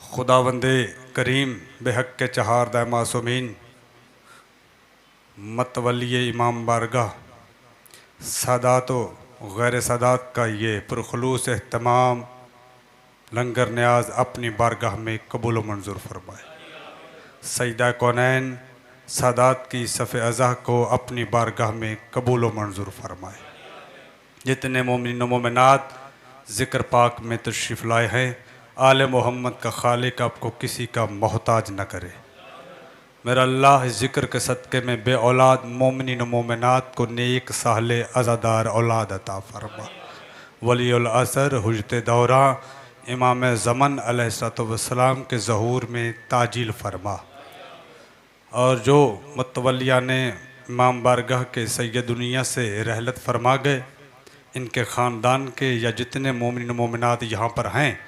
खुदावंदे करीम बेहक के चहार दा मासूमीन मतवलिए इमाम बारगाह सादात गैर सादात का ये पुरखलूस एहतमाम लंगर न्याज अपनी बारगाह में कबूल मंजूर फरमाए. सईदा कौनैन सादात की सफ़े अज़ा को अपनी बारगाह में कबूल मंजूर फरमाए. जितने मोमिन व मोमिनात ज़िक्र पाक में तशरीफ़ लाए हैं, आले मोहम्मद का खालिक आपको किसी का मोहताज न करे. मेरा अल्लाह इस ज़िक्र के सदक़े में बे औलाद मोमिन व मोमिनात को नेक साहले अज़ादार औलाद अता फरमा. वलीउल असर हुज्जत दौरा इमाम ज़मन अलैहिस्सलाम के ज़हूर में ताजील फरमा. और जो मुतवलिया ने इमाम बारगाह के सैयद दुनिया से रहलत फरमा गए, इनके ख़ानदान के या जितने मोमिन मोमिनात यहाँ पर हैं,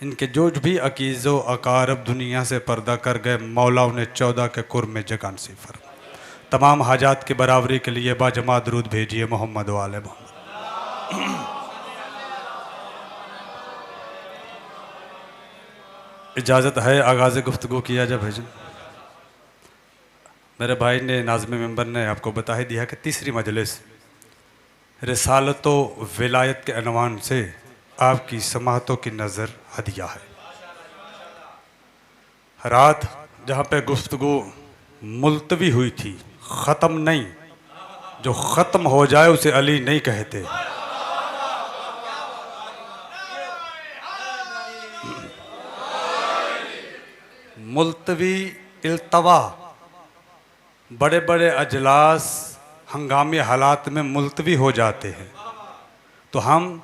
इनके जो भी अकीज़ो अकारब दुनिया से पर्दा कर गए, मौला उन्हें 14 के कुर्ब में जगह नसीब फरमा. तमाम हाजात की बराबरी के लिए बाजमा दरूद भेजिए मोहम्मद वाले मोहम्मद. इजाज़त है आगाज़ गुफ्तगू किया जाए भेजन. मेरे भाई ने नाज़िम मेंबर ने आपको बता ही दिया कि तीसरी मजलिस रिसालत व विलायत के अनवान से आपकी समातों की नज़र हदिया है. रात जहाँ पे गुफ्तगू मुलतवी हुई थी, ख़त्म नहीं, जो ख़त्म हो जाए उसे अली नहीं कहते. मुलतवी इल्तवा, बड़े बड़े अजलास हंगामी हालात में मुलतवी हो जाते हैं, तो हम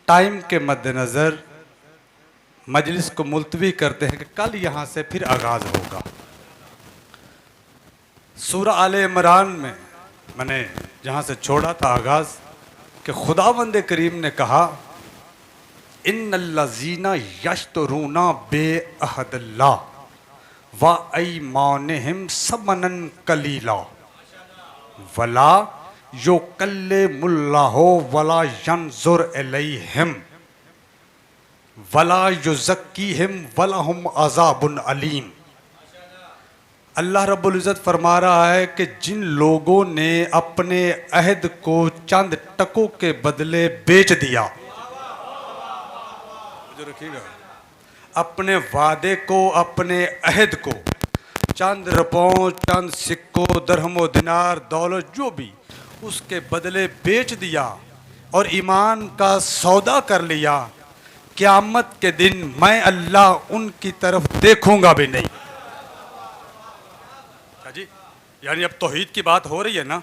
टाइम के मद्देनज़र मजलिस को मुलतवी करते हैं कि कल यहाँ से फिर आगाज़ होगा. सूरह आले इमरान में मैंने जहाँ से छोड़ा था आगाज़ कि खुदावंद करीम ने कहा इन्नल्लज़ीना यश्तरूना बेअहदिल्लाह व ऐमानिहिम समनन कलीला वला युकल्लिमुल्लाहु वला यंजुर इलैहिम वला युज़क्कीहिम वलहुम अज़ाबुन अलीम। अल्लाह रब्बुल इज़्ज़त फरमा रहा है कि जिन लोगों ने अपने अहद को चंद टकों के बदले बेच दिया, जो रखिएगा, अपने वादे को, अपने अहद को चंद रुपयों, चंद सिक्कों, दरहमो दिनार, दौलत जो भी, उसके बदले बेच दिया और ईमान का सौदा कर लिया, क़यामत के दिन मैं अल्लाह उनकी तरफ देखूंगा भी नहीं। जी, यानी अब तौहीद की बात हो रही है ना,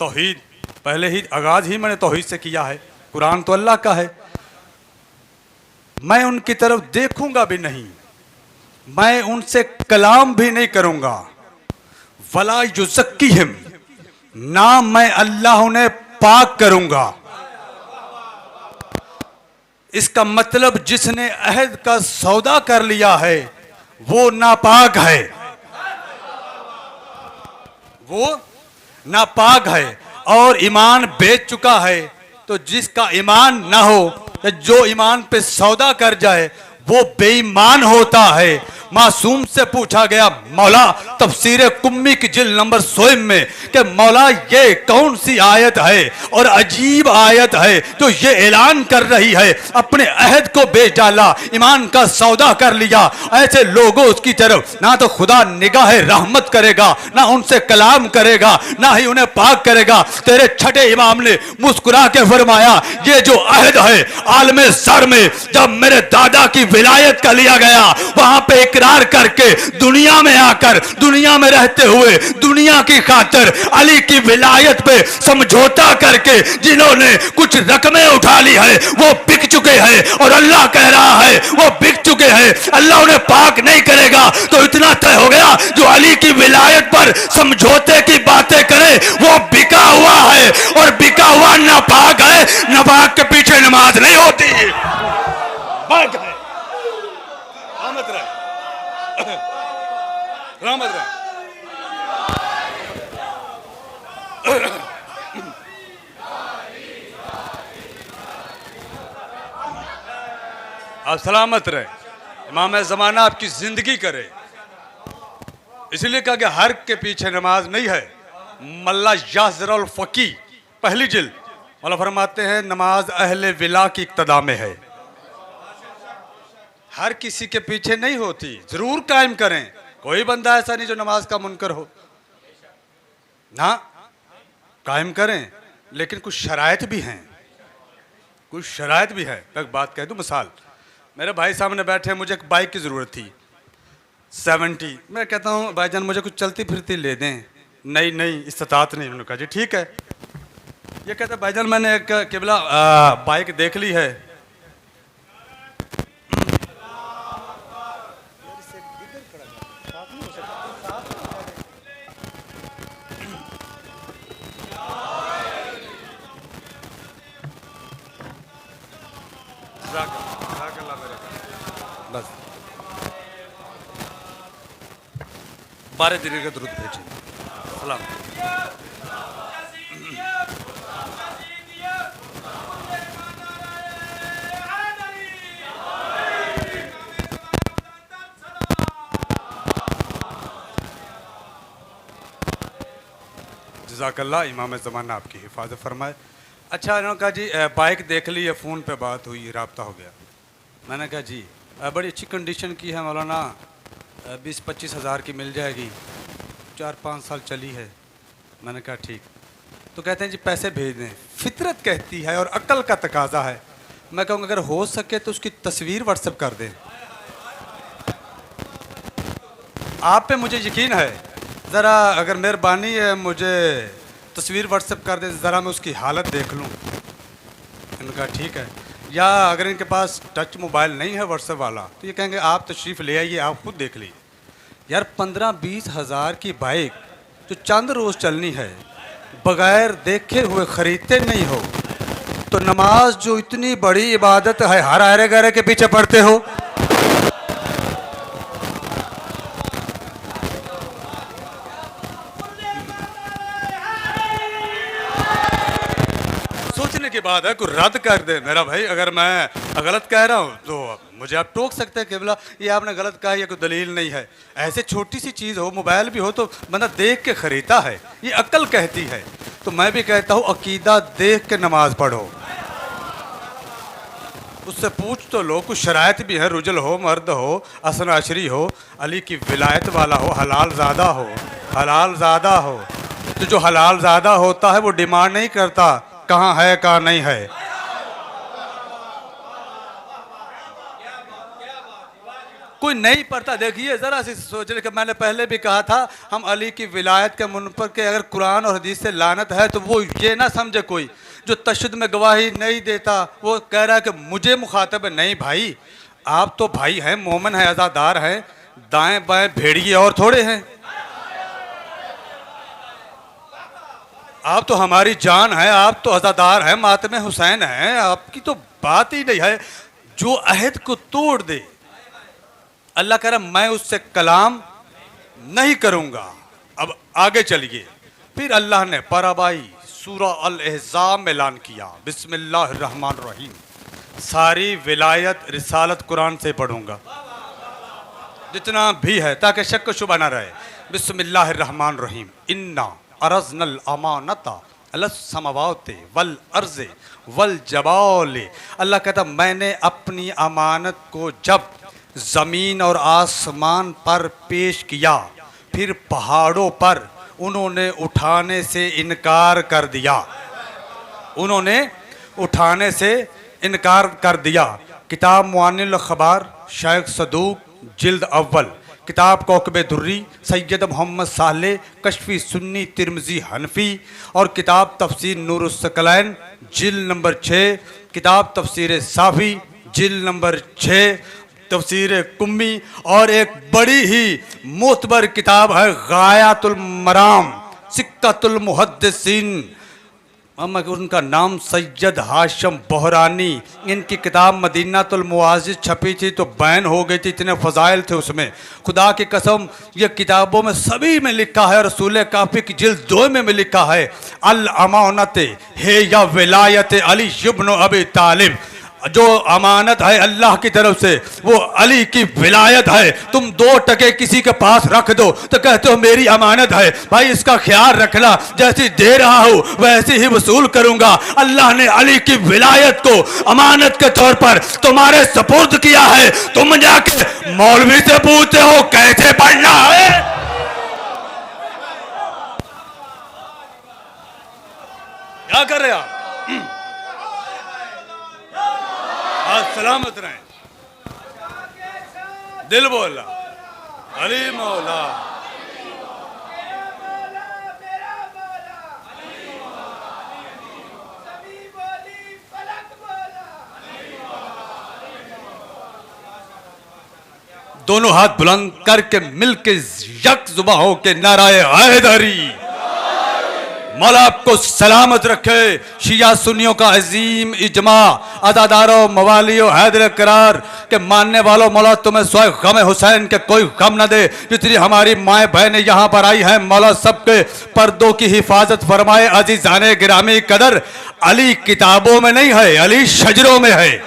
तौहीद पहले ही आगाज ही मैंने तौहीद से किया है, कुरान तो अल्लाह का है। मैं उनकी तरफ देखूंगा भी नहीं, मैं उनसे कलाम भी नहीं करूंगा। वला युज़क्कीहिम, ना मैं अल्लाह उन्हें पाक करूंगा। इसका मतलब जिसने अहद का सौदा कर लिया है वो नापाक है, वो नापाक है और ईमान बेच चुका है। तो जिसका ईमान ना हो, जो ईमान पे सौदा कर जाए, वो बेईमान होता है। मासूम से पूछा गया मौला तफसीर कुम्मी की जिल्द नंबर 16 में कि मौला ये कौन सी आयत है और अजीब आयत है जो ये ऐलान कर रही है अपने अहद को बेच डाला, ईमान का सौदा कर लिया। ऐसे लोगों की तरफ ना तो खुदा निगाह रहमत करेगा, ना उनसे कलाम करेगा, ना ही उन्हें पाक करेगा। तेरे छठे इमाम ने मुस्कुरा के फरमाया ये जो अहद है आलमे सर में जब मेरे दादा की विलायत का लिया गया, वहां पे इकरार करके दुनिया में आकर, दुनिया में रहते हुए दुनिया की खातिर अली की विलायत पे समझौता करके जिन्होंने कुछ रकमें उठा ली है वो बिक चुके हैं। और अल्लाह कह रहा है वो बिक चुके हैं, अल्लाह उन्हें पाक नहीं करेगा। तो इतना तय हो गया जो अली की विलायत पर समझौते की बातें करे वो बिका हुआ है, और बिका हुआ नापाक है। नापाक के पीछे नमाज नहीं होती। बात है रहमत रहे, रहमत रहे। आप सलामत रहे, इमाम ज़माना आपकी जिंदगी करे। इसलिए कहा कि हर के पीछे नमाज नहीं है। मल्ला याज़रुल फ़की पहली जिल्द मौला फरमाते हैं नमाज अहले विला की इक्तदा में है, हर किसी के पीछे नहीं होती। जरूर कायम करें, कोई बंदा ऐसा नहीं जो नमाज का मुनकर हो ना, कायम करें, लेकिन कुछ शराइत भी हैं, कुछ शराइत भी है। एक बात कह दूं, मिसाल, मेरे भाई सामने बैठे, मुझे एक बाइक की ज़रूरत थी 70। मैं कहता हूँ भाईजान मुझे कुछ चलती फिरती ले दें। नहीं नहीं इस्तात नहीं। उन्होंने कहा जी ठीक है। ये कहता भाईजान मैंने एक केबला बाइक देख ली है, बस 12 दिन का दुरूद भेजें। सलाम। जज़ाकल्लाह, इमाम ज़माना आपकी हिफाजत फरमाए। अच्छा, इन्होंने कहा जी बाइक देख ली है, फ़ोन पे बात हुई, रब्ता हो गया। मैंने कहा जी बड़ी अच्छी कंडीशन की है मौलाना, 20-25 हज़ार की मिल जाएगी, 4-5 साल चली है। मैंने कहा ठीक। तो कहते हैं जी पैसे भेज दें। फितरत कहती है और अक्ल का तकाजा है, मैं कहूँगा अगर हो सके तो उसकी तस्वीर व्हाट्सएप कर दें। आप पे मुझे यकीन है, ज़रा अगर मेहरबानी है मुझे तस्वीर व्हाट्सएप कर दें, ज़रा मैं उसकी हालत देख लूँ। इनका ठीक है। या अगर इनके पास टच मोबाइल नहीं है व्हाट्सएप वाला तो ये कहेंगे आप तशरीफ़ ले आइए, आप खुद देख लीजिए। यार 15-20 हज़ार की बाइक जो चंद रोज़ चलनी है, बग़ैर देखे हुए ख़रीदते नहीं हो, तो नमाज जो इतनी बड़ी इबादत है हर आरे गहरे के पीछे पढ़ते हो। सोचने की बात है, कोई रद्द कर दे मेरा भाई। अगर मैं गलत कह रहा हूँ तो मुझे आप टोक सकते हैं कि बोला ये आपने गलत कहा, ये कोई दलील नहीं है। ऐसे छोटी सी चीज़ हो, मोबाइल भी हो तो बंदा देख के खरीदता है, ये अक्ल कहती है। तो मैं भी कहता हूँ अकीदा देख के नमाज पढ़ो। उससे पूछ तो लो, कुछ शराइत भी है, रुजल हो, मर्द हो, हसन अशरी हो, अली की विलायत वाला हो, हलाल ज़्यादा हो, हलाल ज़्यादा हो। तो जो हलाल ज़्यादा होता है वो डिमांड नहीं करता कहाँ है कहाँ नहीं है। कोई नहीं पढ़ता। देखिए ज़रा सी सोच रहे कि मैंने पहले भी कहा था, हम अली की विलायत के मुनकर के अगर कुरान और हदीस से लानत है तो वो ये ना समझे कोई जो तशद्दुद में गवाही नहीं देता वो कह रहा है कि मुझे मुखातब है। नहीं भाई, आप तो भाई हैं, मोमिन हैं, आज़ादार हैं, दाएं बाएं भेड़िए और थोड़े हैं। आप तो हमारी जान है, आप तो आज़ादार हैं, मातम हुसैन हैं, आपकी तो बात ही नहीं है। जो अहद को तोड़ दे, अल्लाह कह रहा मैं उससे कलाम नहीं करूंगा। अब आगे चलिए, फिर अल्लाह ने पराबाई सूरा अल अहज़ाब में ऐलान किया, बिस्मिल्लाहिर्रहमानिर्रहीम। सारी विलायत रिसालत कुरान से पढ़ूंगा जितना भी है, ताकि शक शुबा ना रहे। बिस्मिल्लाहिर्रहमानिर्रहीम। इन्ना अरज़नल अमानता अलस समावाति वल अर्ज़े वल जबाल। अल्लाह कहता मैंने अपनी अमानत को जब ज़मीन और आसमान पर पेश किया, फिर पहाड़ों पर उन्होंने उठाने से इनकार कर दिया, उन्होंने उठाने से इनकार कर दिया। किताब मुआनिल ख़बार शेख सदूक जिल्द अव्वल, किताब कौकब दुर्री सैयद मोहम्मद साले कशफी सुन्नी तिरमिज़ी हनफी, और किताब तफसीर नूरुस्सकलैन जिल्द नंबर 6, किताब तफसीर साफ़ी जिल्द नंबर 6, तफसीर कुम्मी, और एक बड़ी ही मोतबर किताब है गायतुल मराम सिक्कतुल मुहद्दिसीन, उनका नाम सैयद हाशम बहरानी। इनकी किताब मदीनातुल मुआज़िज़ छपी थी तो बैन हो गई थी, इतने फ़ज़ाइल थे उसमें। खुदा की कसम ये किताबों में सभी में लिखा है, रसूल काफ़ी की जिल्द 2 में लिखा है, अल अमानत है या विलायत अली इब्न अबी तालिब। जो अमानत है अल्लाह की तरफ से वो अली की विलायत है। तुम 2 टके किसी के पास रख दो तो कहते हो मेरी अमानत है। भाई इसका ख्याल रखना, जैसी दे रहा हूँ वैसे ही वसूल करूंगा। अल्लाह ने अली की विलायत को अमानत के तौर पर तुम्हारे सपुर्द किया है। तुम जाके मौलवी से पूछते हो कैसे पढ़ना है। क्या कर रहे आप? सलामत रहे, दिल बोला अली मौला। दोनों हाथ बुलंद करके मिलके यक जुबा हो के नाराए हैदरी। मौला आपको सलामत रखे। शिया सुन्नियों का अजीम इजमा, अदादारों मवालियों हैदर करार के मानने वालों, मौला तुम्हें स्वयं गम हुसैन के कोई गम न दे। जितनी हमारी माएँ बहनें यहाँ पर आई हैं, मौला सबके पर्दों की हिफाजत फरमाए। अजीज़ाने गिरामी कदर, अली किताबों में नहीं है, अली शजरों में है,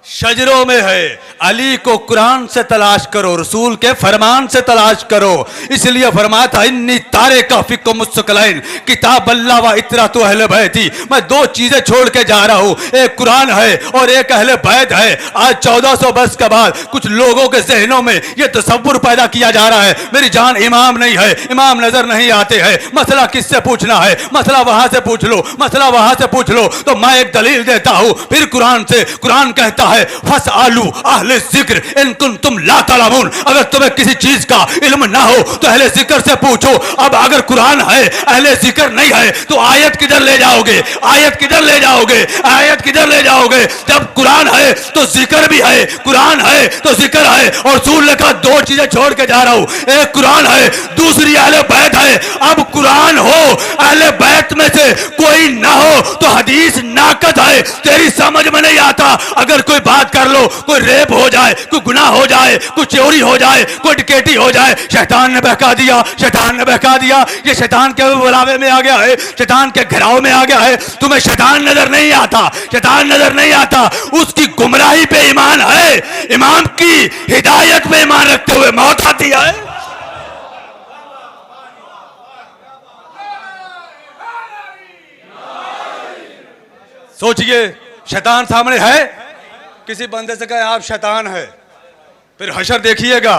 शजरों में है। अली को कुरान से तलाश करो, रसूल के फरमान से तलाश करो। इसलिए फरमाया था इन्नी तारे काफी को मुस्तकलैन किताब अल्लाह व इतरा तो अहले बैत थी। मैं 2 चीजें छोड़ के जा रहा हूँ, एक कुरान है और एक अहले बैत है। आज 1400 वर्ष के बाद कुछ लोगों के जहनों में यह तसव्वुर पैदा किया जा रहा है मेरी जान इमाम नहीं है, इमाम नजर नहीं आते हैं। मसला किससे पूछना है? मसला वहां से पूछ लो, मसला वहां से पूछ लो। तो मैं एक दलील देता हूँ फिर कुरान से। कुरान कहता है फस आलू अहले जिक्र इन कुंतुम ला तअलमून। अगर तुम्हें किसी चीज का इल्म ना हो तो अहले जिक्र से पूछो। अब अगर कुरान है अहले जिक्र नहीं है तो आयत किधर ले जाओगे? आयत किधर ले जाओगे? आयत किधर ले जाओगे? जब कुरान है तो जिक्र भी है, कुरान है तो जिक्र है। और रसूल ने कहा 2 चीजें छोड़ के जा रहा हूं, एक कुरान है, दूसरी अहले बैत है। अब कुरान हो, अहले बैत में से कोई ना हो तो हदीस नाकद है। तेरी समझ में नहीं आता। अगर कोई बात कर लो, कोई रेप हो जाए, कोई गुनाह हो जाए, कोई चोरी हो जाए, कोई डकैती हो जाए, शैतान ने बहका दिया, शैतान ने बहका दिया। ये शैतान के बुलावे में आ गया है, शैतान के घेराव में आ गया है। तुम्हें शैतान नजर नहीं आता, शैतान नजर नहीं आता। उसकी गुमराही पे ईमान है, इमाम की हिदायत पे ईमान रखते हुए मौत आती है। सोचिए, शैतान सामने है, किसी बंदे से कहे आप शैतान है, फिर हशर देखिएगा,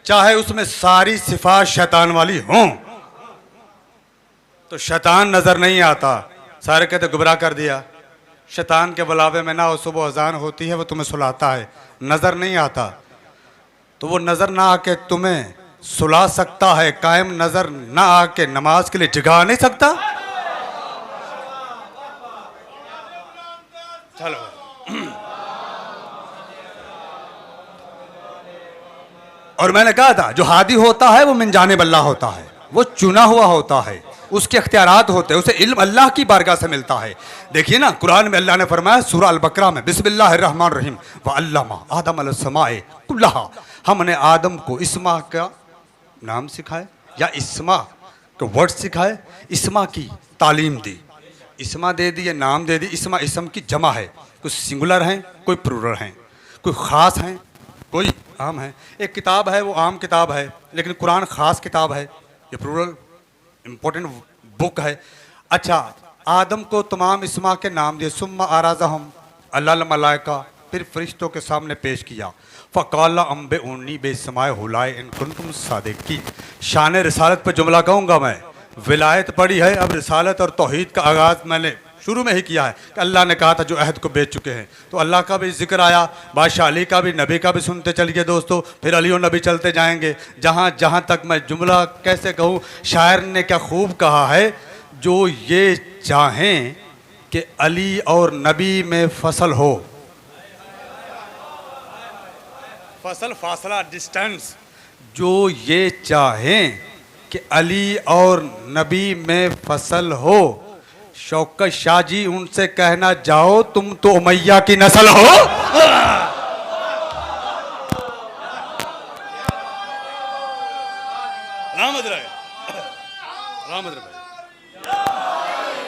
चाहे उसमें सारी सिफात शैतान वाली हों, तो शैतान नजर नहीं आता। सारे कहते गुमराह कर दिया। शैतान के बुलावे में ना, सुबह अजान होती है, वो तुम्हें सुलाता है, नजर नहीं आता। तो वो नजर ना आके तुम्हें सुला सकता है, कायम नजर ना आके नमाज के लिए जगा नहीं सकता। चलो, और मैंने कहा था जो हादी होता है वो मिन जानिब अल्लाह होता है, वो चुना हुआ होता है, उसके इख्तियारात होते हैं, उसे इल्म अल्लाह की बारगाह से मिलता है। देखिए ना, कुरान में अल्लाह ने फरमाया सूरह अल बकरा में, बिस्मिल्लाहिर्रहमानिर्रहीम, व अल्लमा आदम अलस्समाए कुल्लहा, हमने आदम को इस्मा का नाम सिखाया या इस्मा का वर्ड सिखाए, इस्मा की तालीम दी, इस्मा दे दी या नाम दे दी। इस्मा इसम की जमा है, कुछ सिंगुलर हैं, कोई प्लूरल हैं, कोई ख़ास हैं, कोई आम है। एक किताब है वो आम किताब है, लेकिन कुरान ख़ास किताब है, ये प्लूरल इम्पोर्टेंट बुक है। अच्छा, आदम को तमाम इस्मा के नाम दिए, सुम्मा आराज़हुम अल्लाह मलाइका, फिर फरिश्तों के सामने पेश किया। फ़क़ाला अम्बे उन्नी बेसमाए हुलाए इन कुंतुम सादिक़ीन। शान रिसालत पर जुमला कहूँगा मैं, विलायत पड़ी है, अब रिसालत और तौहीद का आगाज़ मैंने शुरू में ही किया है कि अल्लाह ने कहा था जो अहद को बेच चुके हैं, तो अल्लाह का भी जिक्र आया, बादशाह अली का भी, नबी का भी सुनते चलिए दोस्तों, फिर अली और नबी चलते जाएंगे। जहाँ जहाँ तक मैं जुमला कैसे कहूँ, शायर ने क्या खूब कहा है, जो ये चाहें कि अली और नबी में फसल हो, फसल फासला डिस्टेंस, जो ये चाहें कि अली और नबी में फसल हो, शौकत शाह जी उनसे कहना जाओ तुम तो उमैया की नस्ल हो। सलामत रहे, सलामत रहे,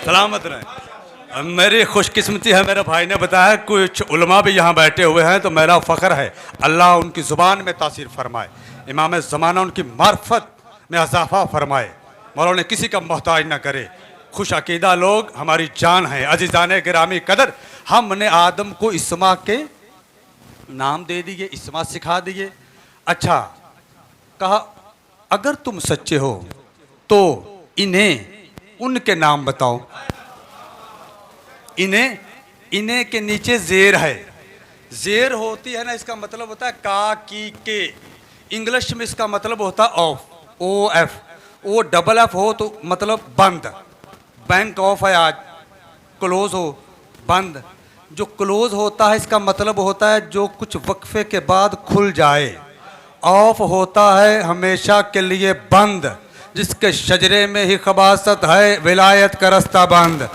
सलामत रहे। मेरी खुशकिस्मती है, मेरे भाई ने बताया कुछ उलमा भी यहाँ बैठे हुए हैं, तो मेरा फ़ख्र है, अल्लाह उनकी ज़ुबान में तासीर फरमाए, इमाम ज़माना उनकी मार्फत में इजाफा फरमाए, मौला ने किसी का मोहताज ना करे। खुश अकीदा लोग हमारी जान है, अजीज़ाने गिरामी कदर, हमने आदम को इस्मा के नाम दे दिए, इस्मा सिखा दिए। अच्छा, कहा अगर तुम सच्चे हो तो इन्हें उनके नाम बताओ। इन्हें के नीचे जेर है, जेर होती है ना, इसका मतलब होता है का की के, इंग्लिश में इसका मतलब होता है of, O F, O double F हो तो मतलब बंद, बैंक ऑफ है आज, क्लोज हो, बंद। जो क्लोज होता है इसका मतलब होता है जो कुछ वक्फे के बाद खुल जाए, ऑफ होता है हमेशा के लिए बंद, जिसके शजरे में ही खबासत है, विलायत का रास्ता बंद।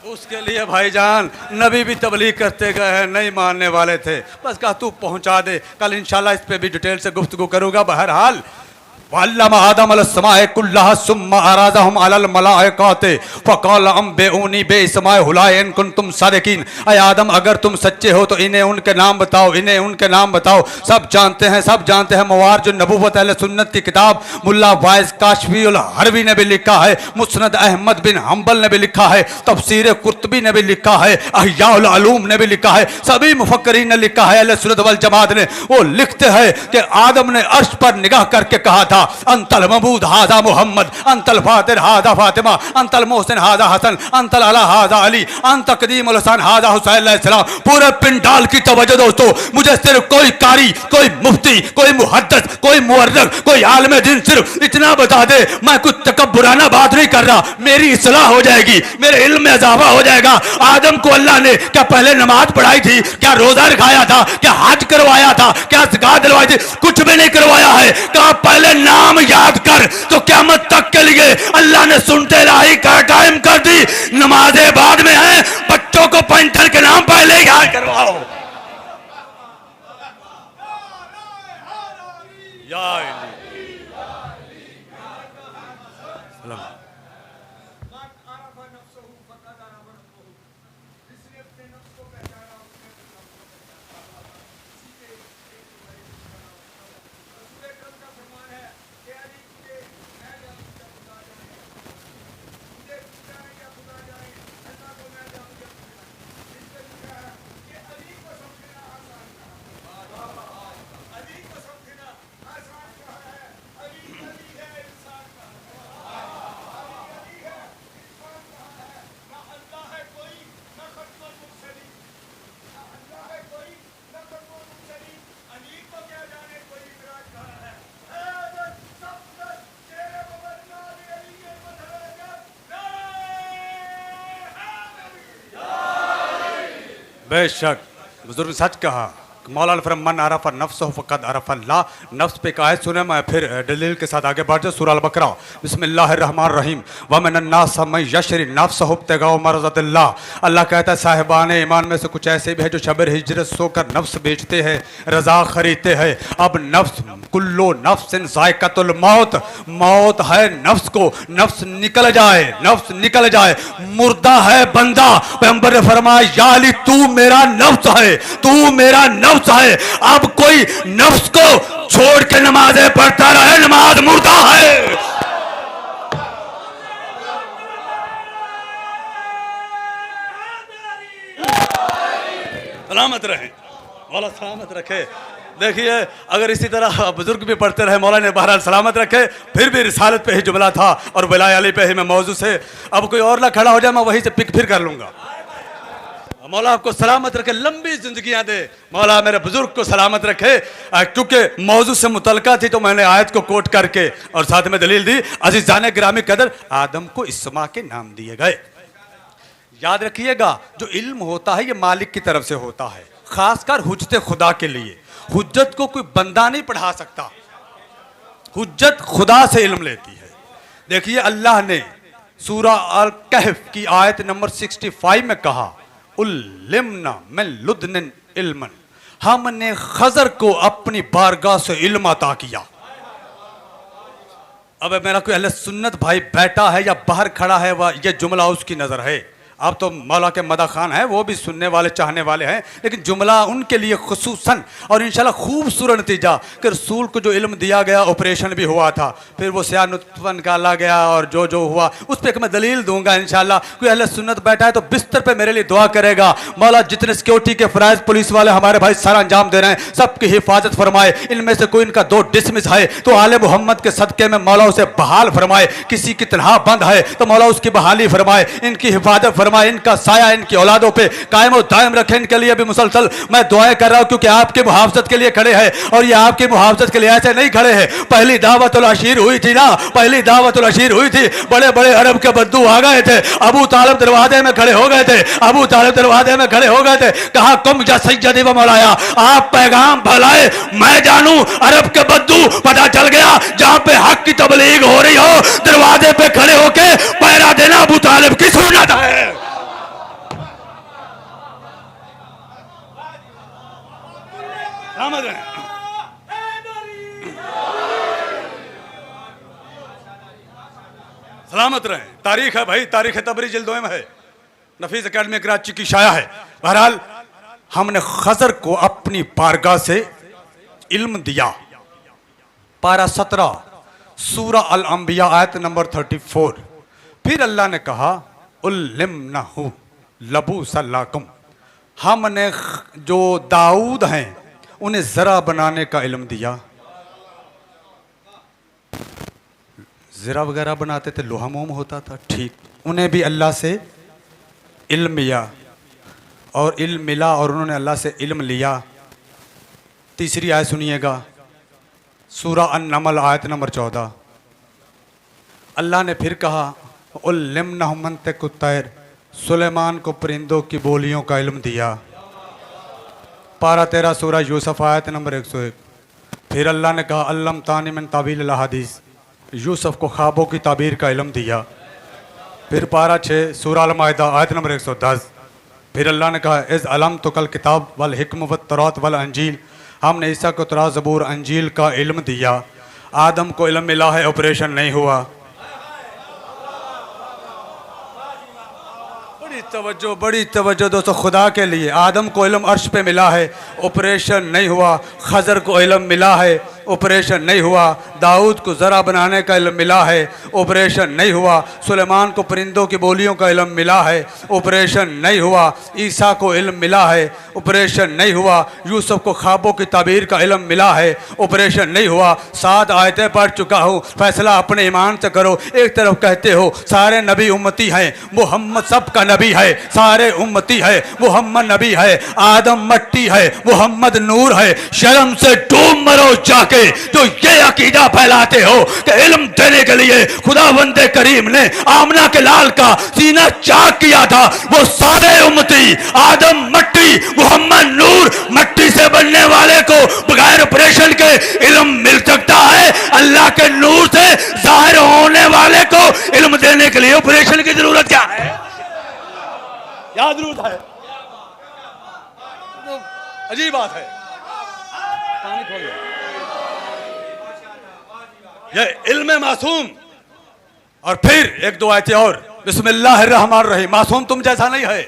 उसके लिए भाईजान नबी भी तबलीग करते गए हैं, नहीं मानने वाले थे, बस कहा तू पहुंचा दे, कल इंशाल्लाह इस पे भी डिटेल से गुफ्तगू करूंगा। बहरहाल वल्लमा आदम अलस्समाए कुल्लहा सुम्मा अराज़हुम अलल मलाइकाते फ़क़ाल अंबिऊनी बिइस्माए हुलाए इन कुंतुम सादिकीन। ऐ आदम अगर तुम सच्चे हो तो इन्हें उनके नाम बताओ, इन्हें उनके नाम बताओ। सब जानते हैं, सब जानते हैं, मवारिज नबुव्वत अहले सुन्नत की किताब मुल्ला वाइज काशफी उल हरवी ने भी लिखा है, मुस्नद अहमद बिन हम्बल ने भी लिखा है, तफसीर कुर्तबी ने भी लिखा है, अहयाउल उलूम ने भी लिखा है, सभी मुफक्करीन ने लिखा है, अहले सुन्नत वल जमात ने। वो लिखते हैं कि आदम ने अर्श पर निगाह करके कहा था, अंतल मबूद हाजा मोहम्मद, अंतल फातिर हाजा फातिमा, अंतल मोहसिन हाजा हसन, अंतल अला हाजा अली, अंत कदीमुल हसन हाजा हुसैन अलैहिस्सलाम। पूरे पिंडाल की तवज्जो दोस्तों, मुझे सिर्फ कोई कारी, कोई मुफ्ती, कोई मुहद्दिस, कोई मुअर्रिख, कोई आलिम दीन सिर्फ इतना बता दे, मैं कुछ तकब्बुराना बात नहीं कर रहा, मेरी इस्लाह हो जाएगी, मेरे इल्म में इजाफा हो जाएगा। आदम को अल्लाह ने क्या पहले नमाज पढ़ाई थी, क्या रोजा रखाया था, क्या हज करवाया था, क्या ज़कात दिलवाई थी? कुछ भी नहीं करवाया है। कहा पहले नाम याद कर, तो क़यामत तक के लिए अल्लाह ने सुनते रही कायम कर दी। नमाजें बाद में है, बेशक बुजुर्ग सच कहा। मौलाना फरमान अरफ़ नफ्सहु फ़क़द अरफ़ अल्लाह। नफ्स पे एक आयत सुने, मैं फिर दलील के साथ आगे बढ़ जाऊँ। सूरह अल बकरा बिस्मिल्लाहिर्रहमानिर्रहीम व मिनन्नास मन यशरी नफ्सहु इब्तिगाअ मरज़ातिल्लाह। अल्लाह कहता है साहिबान ईमान में से कुछ ऐसे भी है जो शब हिजरत सोकर नफ्स बेचते हैं, रज़ा खरीदते हैं। अब नफ्स कुल्लो नफ्सिन ज़ाइक़तुल मौत, मौत है नफ्स को, नफ्स निकल जाए, नफ्स निकल जाए, मुर्दा है बंदा। पैगंबर ने फरमाया या अली तू मेरा नफ्स है, तू मेरा नफ्स है। अब कोई नफ्स को छोड़ के नमाजें पढ़ता रहे, नमाज मुर्दा है। सलामत रहे, मौला सलामत रखे। देखिए अगर इसी तरह बुजुर्ग भी पढ़ते रहे, मौला ने बहरहाल सलामत रखे। फिर भी रिसालत पे ही जुमला था और वलाय अली पे ही मैं मौजू से, अब कोई और ना खड़ा हो जाए मैं वहीं से पिक फिर कर लूंगा। मौला आपको सलामत रखे, लंबी जिंदगियां दे। मौला मेरे बुजुर्ग को सलामत रखे। क्योंकि मौजू से मुतलका थी तो मैंने आयत को कोट करके और साथ में दलील दी। अज़ीज़ान गिरामी कदर, आदम को इस्मा के नाम दिए गए। याद रखिएगा जो इल्म होता है ये मालिक की तरफ से होता है, खासकर हुज्जत खुदा के लिए। हुज्जत को कोई बंदा नहीं पढ़ा सकता, हुज्जत खुदा से इल्म लेती है। देखिए अल्लाह ने सूरह अल कहफ की आयत नंबर 65 में कहा उल्लिमना मिन लुदनिन इल्मन, हमने खजर को अपनी बारगाह से इल्म अता किया। अब मेरा कोई अहले सुन्नत भाई बैठा है या बाहर खड़ा है, वह ये जुमला उसकी नजर है। अब तो मौला के मदा खान है, वो भी सुनने वाले चाहने वाले हैं, लेकिन जुमला उनके लिए खुसूसन और इंशाल्लाह खूबसूरत नतीजा कि रसूल को जो इल्म दिया गया, ऑपरेशन भी हुआ था, फिर वो स्या नुत्फ़ा निकाला गया और जो जो हुआ उस पर मैं दलील दूंगा इंशाल्लाह। कोई अहले सुन्नत बैठा है तो बिस्तर पे मेरे लिए दुआ करेगा। मौला जितने सिक्योरिटी के फ़राइज़ पुलिस वाले हमारे भाई सर अंजाम दे रहे हैं, सबकी हिफाजत फरमाए। इनमें से कोई इनका 2 डिसमिस है तो आले मोहम्मद के सदक़े में मौला उसे बहाल फरमाए। किसी की तनहा बंद है तो मौला उसकी बहाली फरमाए, इनकी हिफाजत फरमाए, इनका साया इनकी औलादों पे कायम और दायम रखे। इनके लिए भी मुसलसल मैं दुआएं कर रहा हूं क्योंकि आपकी मुहाफ़ज़त के लिए खड़े हैं और ये आपकी मुहाफ़ज़त के लिए ऐसे नहीं खड़े हैं। पहली दावतुल अशीर हुई थी ना, पहली दावतुल अशीर हुई थी, बड़े बड़े अरब के बद्दू आ गए थे, अबू तालिब दरवाजे में खड़े हो गए थे, अबू तालिब दरवाजे में खड़े हो गए थे। कहा कुम या सैयदी व मौलाया, आप पैगाम फैलाए मैं जानूं। अरब के बद्दू पता चल गया जहां पे हक की तबलीग हो रही हो दरवाजे पे खड़े होके पहरा देना अबू तालिब की सुन्नत है। सलामत रहें। तारीख है भाई, तारीख तबरी जिल्द 2 में है, नफीस अकेडमी कराची की शाया है। बहरहाल हमने खजर को अपनी बारगाह से इल्म दिया। पारा 17 सूरह अल अंबिया आयत नंबर 34। फिर अल्लाह ने कहा उल्लिमनहु लबूसल्लाकुम, हमने जो दाऊद हैं उन्हें ज़रा बनाने का इल्म दिया। ज़रा वगैरह बनाते थे, लोहा मोम होता था, ठीक, उन्हें भी अल्लाह से इल्म मिला और इल्म मिला और उन्होंने अल्लाह से इल्म लिया। तीसरी आयत सुनिएगा, सूरह अन-नमल आयत नंबर 14। अल्लाह ने फिर कहा उल्लिमनहु मंतिक़ुत तैर, सुलेमान को परिंदों की बोलियों का इल्म दिया। पारा 13 सूरह यूसुफ आयत नंबर 101। फिर अल्लाह ने कहा अल्लम तानी मिन तावील अल हदीस, यूसुफ को ख्वाबों की ताबीर का इल्म दिया। फिर पारा 6 सूरह अल माइदा आयत नंबर 110। फिर अल्लाह ने कहा इज़ अलम तो कल किताब वल हिक्म व तौरात वल अंजील, हमने ईसा को तौरात ज़बूर अंजील का इल्म दिया। आदम को इल्म मिला है, ऑपरेशन नहीं हुआ। बड़ी तवज्जो दोस्तों खुदा के लिए। आदम को इल्म अर्श पे मिला है, ऑपरेशन नहीं हुआ। खजर को इल्म मिला है, ऑपरेशन नहीं हुआ। दाऊद को ज़रा बनाने का इल्म मिला है, ऑपरेशन नहीं हुआ। सुलेमान को परिंदों की बोलियों का इल्म मिला है, ऑपरेशन नहीं हुआ। ईसा को इल्म मिला है, ऑपरेशन नहीं हुआ। यूसुफ को ख्वाबों की ताबीर का इल्म मिला है, ऑपरेशन नहीं हुआ। 7 आयतें पढ़ चुका हूँ, फैसला अपने ईमान से करो। एक तरफ कहते हो सारे नबी उम्मती हैं, मोहम्मद सबका नबी है, सारे उम्मती है, मोहम्मद नबी है। आदम मट्टी है, मोहम्मद नूर है। शर्म से डूब मरो जाके के जो ये अकीदा फैलाते हो कि इल्म देने के लिए खुदा बंदे करीम ने आमना के लाल का सीना चाक किया था, वो सारे उम्मती आदम मट्टी मोहम्मद नूर, मट्टी से बनने वाले को बगैर ऑपरेशन के इल्म मिल सकता है। अल्लाह के नूर से जाहिर होने वाले को इल्म देने के लिए ऑपरेशन की जरूरत क्या है? याद जरूरत है। तो अजीब बात है। पानी खोलो। ये इल्म मासूम। और फिर एक दो आयतें और, बिस्मिल्लाहिर्रहमानिर्रहीम। मासूम तुम जैसा नहीं है।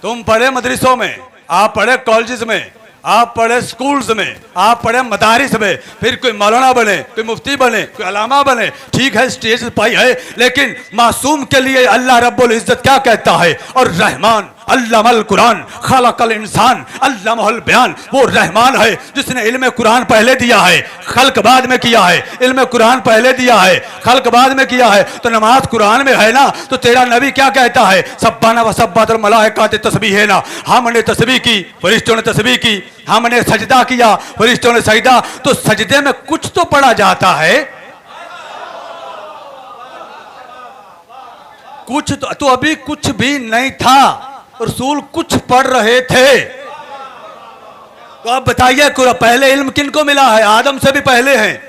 तुम पढ़े मदरसों में, आप पढ़े कॉलेजेस में, आप पढ़े स्कूल्स में, आप पढ़े मदारिस में, फिर कोई मौलाना बने, कोई मुफ्ती बने, कोई अलामा बने, ठीक है स्टेज पाई है, लेकिन मासूम के लिए अल्लाह रब्बुल इज्जत क्या कहता है? और रहमान अल्लामल कुरान खलकल इंसान अल्लामहुल बयान। वो रहमान है जिसने इल्म कुरान पहले दिया है, खल्क बाद में किया है। इल्म कुरान पहले दिया है, खल्क बाद में किया है। तो नमाज कुरान में है ना, तो तेरा नबी क्या कहता है? सब्बाना व सब्बातुल मलाइकात तस्बीह है ना। हमने तस्बीह की, फरिश्तों ने तस्बीह की। हमने सजदा किया, फरिश्तों ने सजदा। तो सजदे में कुछ तो पढ़ा जाता है, कुछ तो अभी कुछ भी नहीं था। रसूल कुछ पढ़ रहे थे। तो आप बताइए पहले इल्म किनको मिला है? आदम से भी पहले है,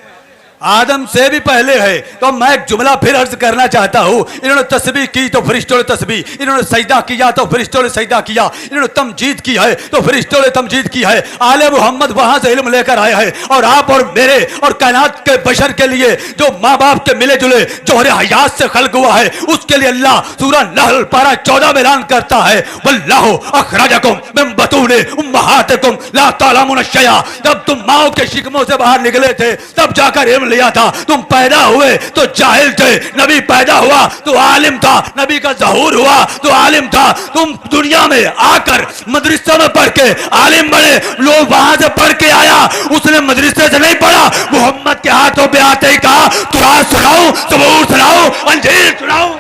आदम से भी पहले है। तो मैं एक जुमला फिर अर्ज करना चाहता हूं। इन्होंने तस्बीह की तो फरिश्तों ने तस्बीह, इन्होंने सजदा किया तो फरिश्तों ने सजदा किया, इन्होंने तमजीद की है तो फरिश्तों ने तमजीद की है। आले मोहम्मद वहां से इल्म लेकर आए हैं, और आप और मेरे और कायनात के बशर के लिए जो माँ बाप के मिले जुले जोहरे हयात से खल्क हुआ है, उसके लिए अल्लाह सूरह नहल पारा 14 में ऐलान करता है, वल्लाहु अखरजकुम मिन बतूनि उम्महातिकुम ला तालमुन शैया। जब तुम माओ के शिकमों से बाहर निकले थे, तब जाकर इल्म लिया था। तुम पैदा हुए तो जाहिल थे, नबी पैदा हुआ तो आलिम था, नबी का ज़हूर हुआ तो आलिम था। तुम दुनिया में आकर मदरसे में पढ़ के आलिम बने। लोग वहां से पढ़ के आया, उसने मदरसे से नहीं पढ़ा, मोहम्मद के हाथों पे आते ही कहा कुरान सुनाओ, ज़बूर सुनाओ, अंजील सुनाओ।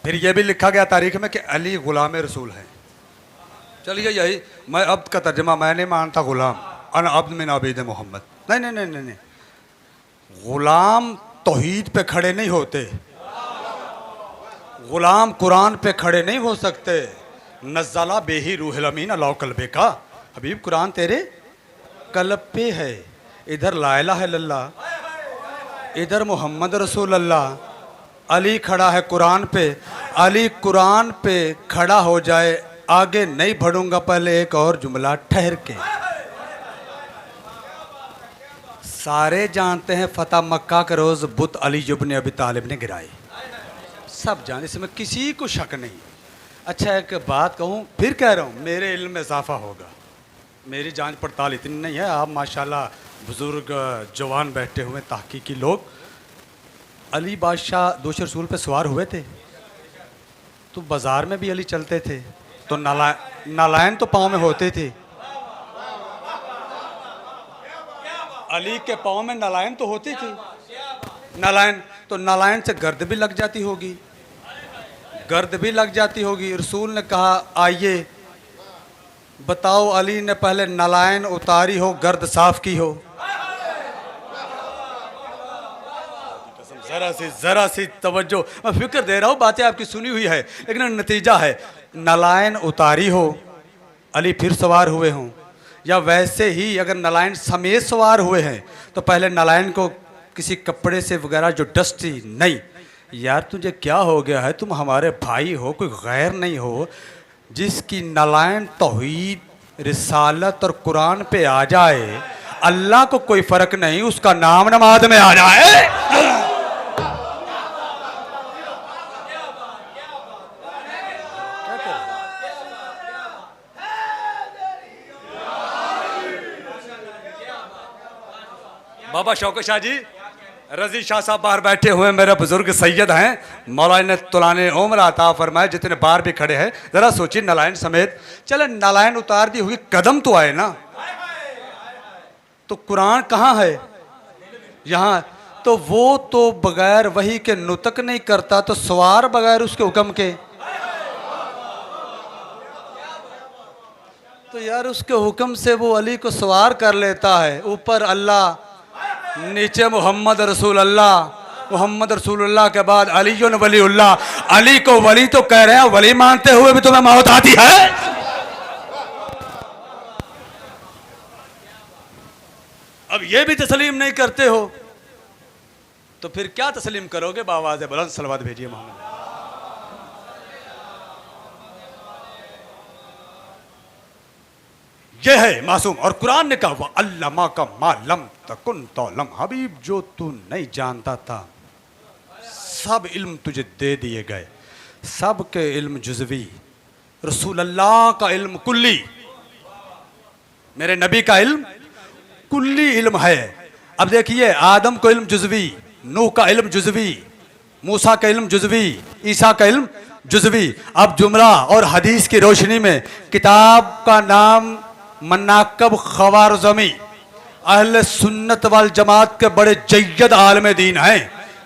फिर यह भी लिखा गया तारीख में कि अली गुलाम रसूल है। चलिए यही मैं अब्द का तर्जमा मैं नहीं मानता गुलाम, अन अब्द मिन अबीद मोहम्मद। नहीं नहीं नहीं नहीं नहीं, गुलाम तौहीद पे खड़े नहीं होते, गुलाम कुरान पे खड़े नहीं हो सकते। नज़ला बेही रूहुल अमीन अला क़ल्बे का। हबीब कुरान तेरे कल्ब पे है। इधर ला इलाहा इल्लल्लाह, इधर मोहम्मद रसूल अल्लाह। अली खड़ा है कुरान पे, अली कुरान पे खड़ा हो जाए। आगे नहीं बढ़ूंगा, पहले एक और जुमला ठहर के। सारे जानते हैं फतह मक्का के रोज बुत अली इब्न अबी तालिब ने गिराए, सब जान, इसमें किसी को शक नहीं। अच्छा एक बात कहूँ, फिर कह रहा हूँ, मेरे इल्म में इजाफा होगा। मेरी जांच पड़ताल इतनी नहीं है। आप माशाल्लाह बुजुर्ग जवान बैठे हुए तहकीकी लोग। अली बादशाह दूसरे रसूल पे सवार हुए थे, तो बाजार में भी अली चलते थे, तो नालायन तो पाँव में होते थे। अली के पाँव में नालायन तो होती थी। नालायन तो नालायन से गर्द भी लग जाती होगी, गर्द भी लग जाती होगी। रसूल ने कहा आइए बताओ, अली ने पहले नालायन उतारी हो, गर्द साफ की हो? जरा सी तवज्जो, मैं फिक्र दे रहा हूँ, बातें आपकी सुनी हुई है, लेकिन नतीजा है नालायन उतारी हो, अली फिर सवार हुए हों, या वैसे ही अगर नालायन समेत सवार हुए हैं तो पहले नालायन को किसी कपड़े से वगैरह जो डस्टी नहीं। यार तुझे क्या हो गया है? तुम हमारे भाई हो, कोई गैर नहीं हो। जिसकी नालायन तौहीद रिसालत और कुरान पे आ जाए, अल्लाह को कोई फर्क नहीं, उसका नाम नमाज में आ जाए। बाबा शौकत शाह जी, रजी शाह साहब बाहर बैठे हुए मेरे बुजुर्ग सैयद हैं, मौलाना ने तुलाने उम्र अता फरमाए, जितने बाहर भी खड़े हैं जरा सोचिए नालायन समेत। चले नालायन उतार दी हुई कदम तो आए ना, तो कुरान कहाँ है? यहाँ। तो वो तो बगैर वही के नुतक नहीं करता, तो सवार बगैर उसके हुक्म के, तो यार उसके हुक्म से वो अली को सवार कर लेता है। ऊपर अल्लाह, नीचे मोहम्मद रसूल अल्लाह, मोहम्मद रसूलुल्लाह के बाद अली वलीउल्लाह। अली को वली तो कह रहे हैं, वली मानते हुए भी तुम्हें मौत आती है। अब ये भी तस्लीम नहीं करते हो तो फिर क्या तस्लीम करोगे? बावाज़ बुलंद सलवात भेजिए मोहम्मद। ये है मासूम। और कुरान ने कहा अल्लामा का मालम तकुन तौलम, हबीब जो तू नहीं जानता था सब इल्म तुझे दे दिए गए। सब के इल्म जुज़वी, रसूल अल्लाह का इल्म कुल्ली, मेरे नबी का इल्म कुल्ली इल्म है। अब देखिए आदम को इल्म जुज़वी, नूह का इल्म जुज़वी, मूसा का इल्म जुज़वी, ईसा का इल्म जुज़वी। अब जुमला और हदीस की रोशनी में किताब का नाम मन्नाकब ख़वारज़मी, अहले सुन्नत वल जमात के बड़े जय्यद आलम दीन हैं।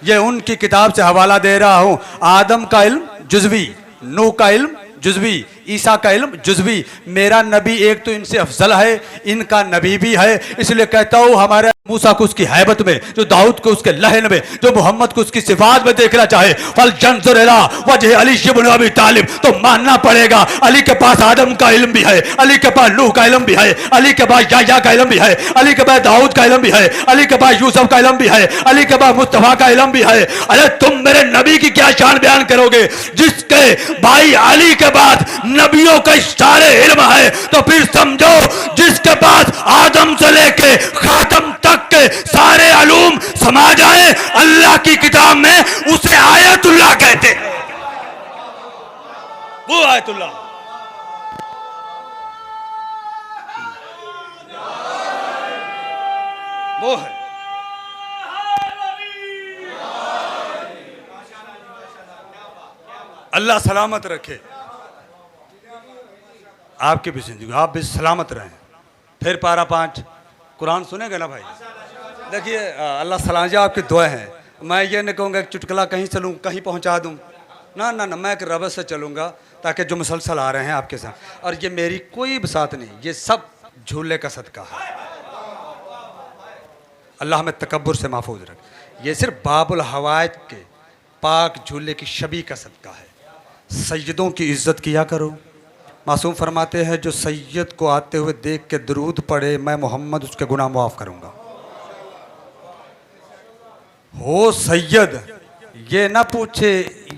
ये उनकी किताब से हवाला दे रहा हूँ। आदम का इल्म जुज़वी, नूह का इल्म जुज़वी, ईसा का इल्म जुज़वी। मेरा नबी एक तो इनसे अफजल है, इनका नबी भी है। इसलिए कहता हूँ हमारे मूसा को उसकी हैबत में, जो दाऊद को उसके लहन में, जो मोहम्मद को उसकी सिफात में देखना चाहे, फल जंजुर इला वजह अली इब्न अबी तालिब, तो मानना पड़ेगा अली के पास आदम का इल्म भी है, अली के पास नूह का इल्म भी है, अली के पास याह्या का इल्म भी है, अली के पास दाऊद का इल्म भी है, अली के पास यूसुफ का इल्म भी है, अली के पास मुस्तफा का इल्म भी है। अरे तुम मेरे नबी की क्या शान बयान करोगे जिसके भाई अली के बाद नबियों का सारे इल्म है? तो फिर समझो जिसके पास आदम से लेके खातम तक के सारे अलूम समा जाए अल्लाह की किताब में, उसे आयतुल्लाह कहते हैं। वो आयतुल्लाह वो है। अल्लाह सलामत रखे आपकी भी जिंदगी, आप भी सलामत रहें। फिर पारा 5 कुरान सुनेगा ना भाई? देखिए अल्लाह सलाम जी आपकी दुआ है। मैं ये नहीं कहूँगा एक चुटकुला कहीं चलूँ कहीं पहुँचा दूँ, ना ना ना, मैं एक रबत से चलूँगा ताकि जो मुसलसल आ रहे हैं आपके साथ। और ये मेरी कोई बसात नहीं, ये सब झूले का सदका है। अल्लाह हमें तकब्बुर से महफूज रखे। ये सिर्फ बाबुल हवायत के पाक झूले की शबी का सदका है। सैयदों की इज्जत किया करो। मासूम फरमाते हैं जो सैयद को आते हुए देख के दरूद पढ़े, मैं मोहम्मद उसके गुनाह माफ़ करूँगा। हो सैयद ये ना पूछे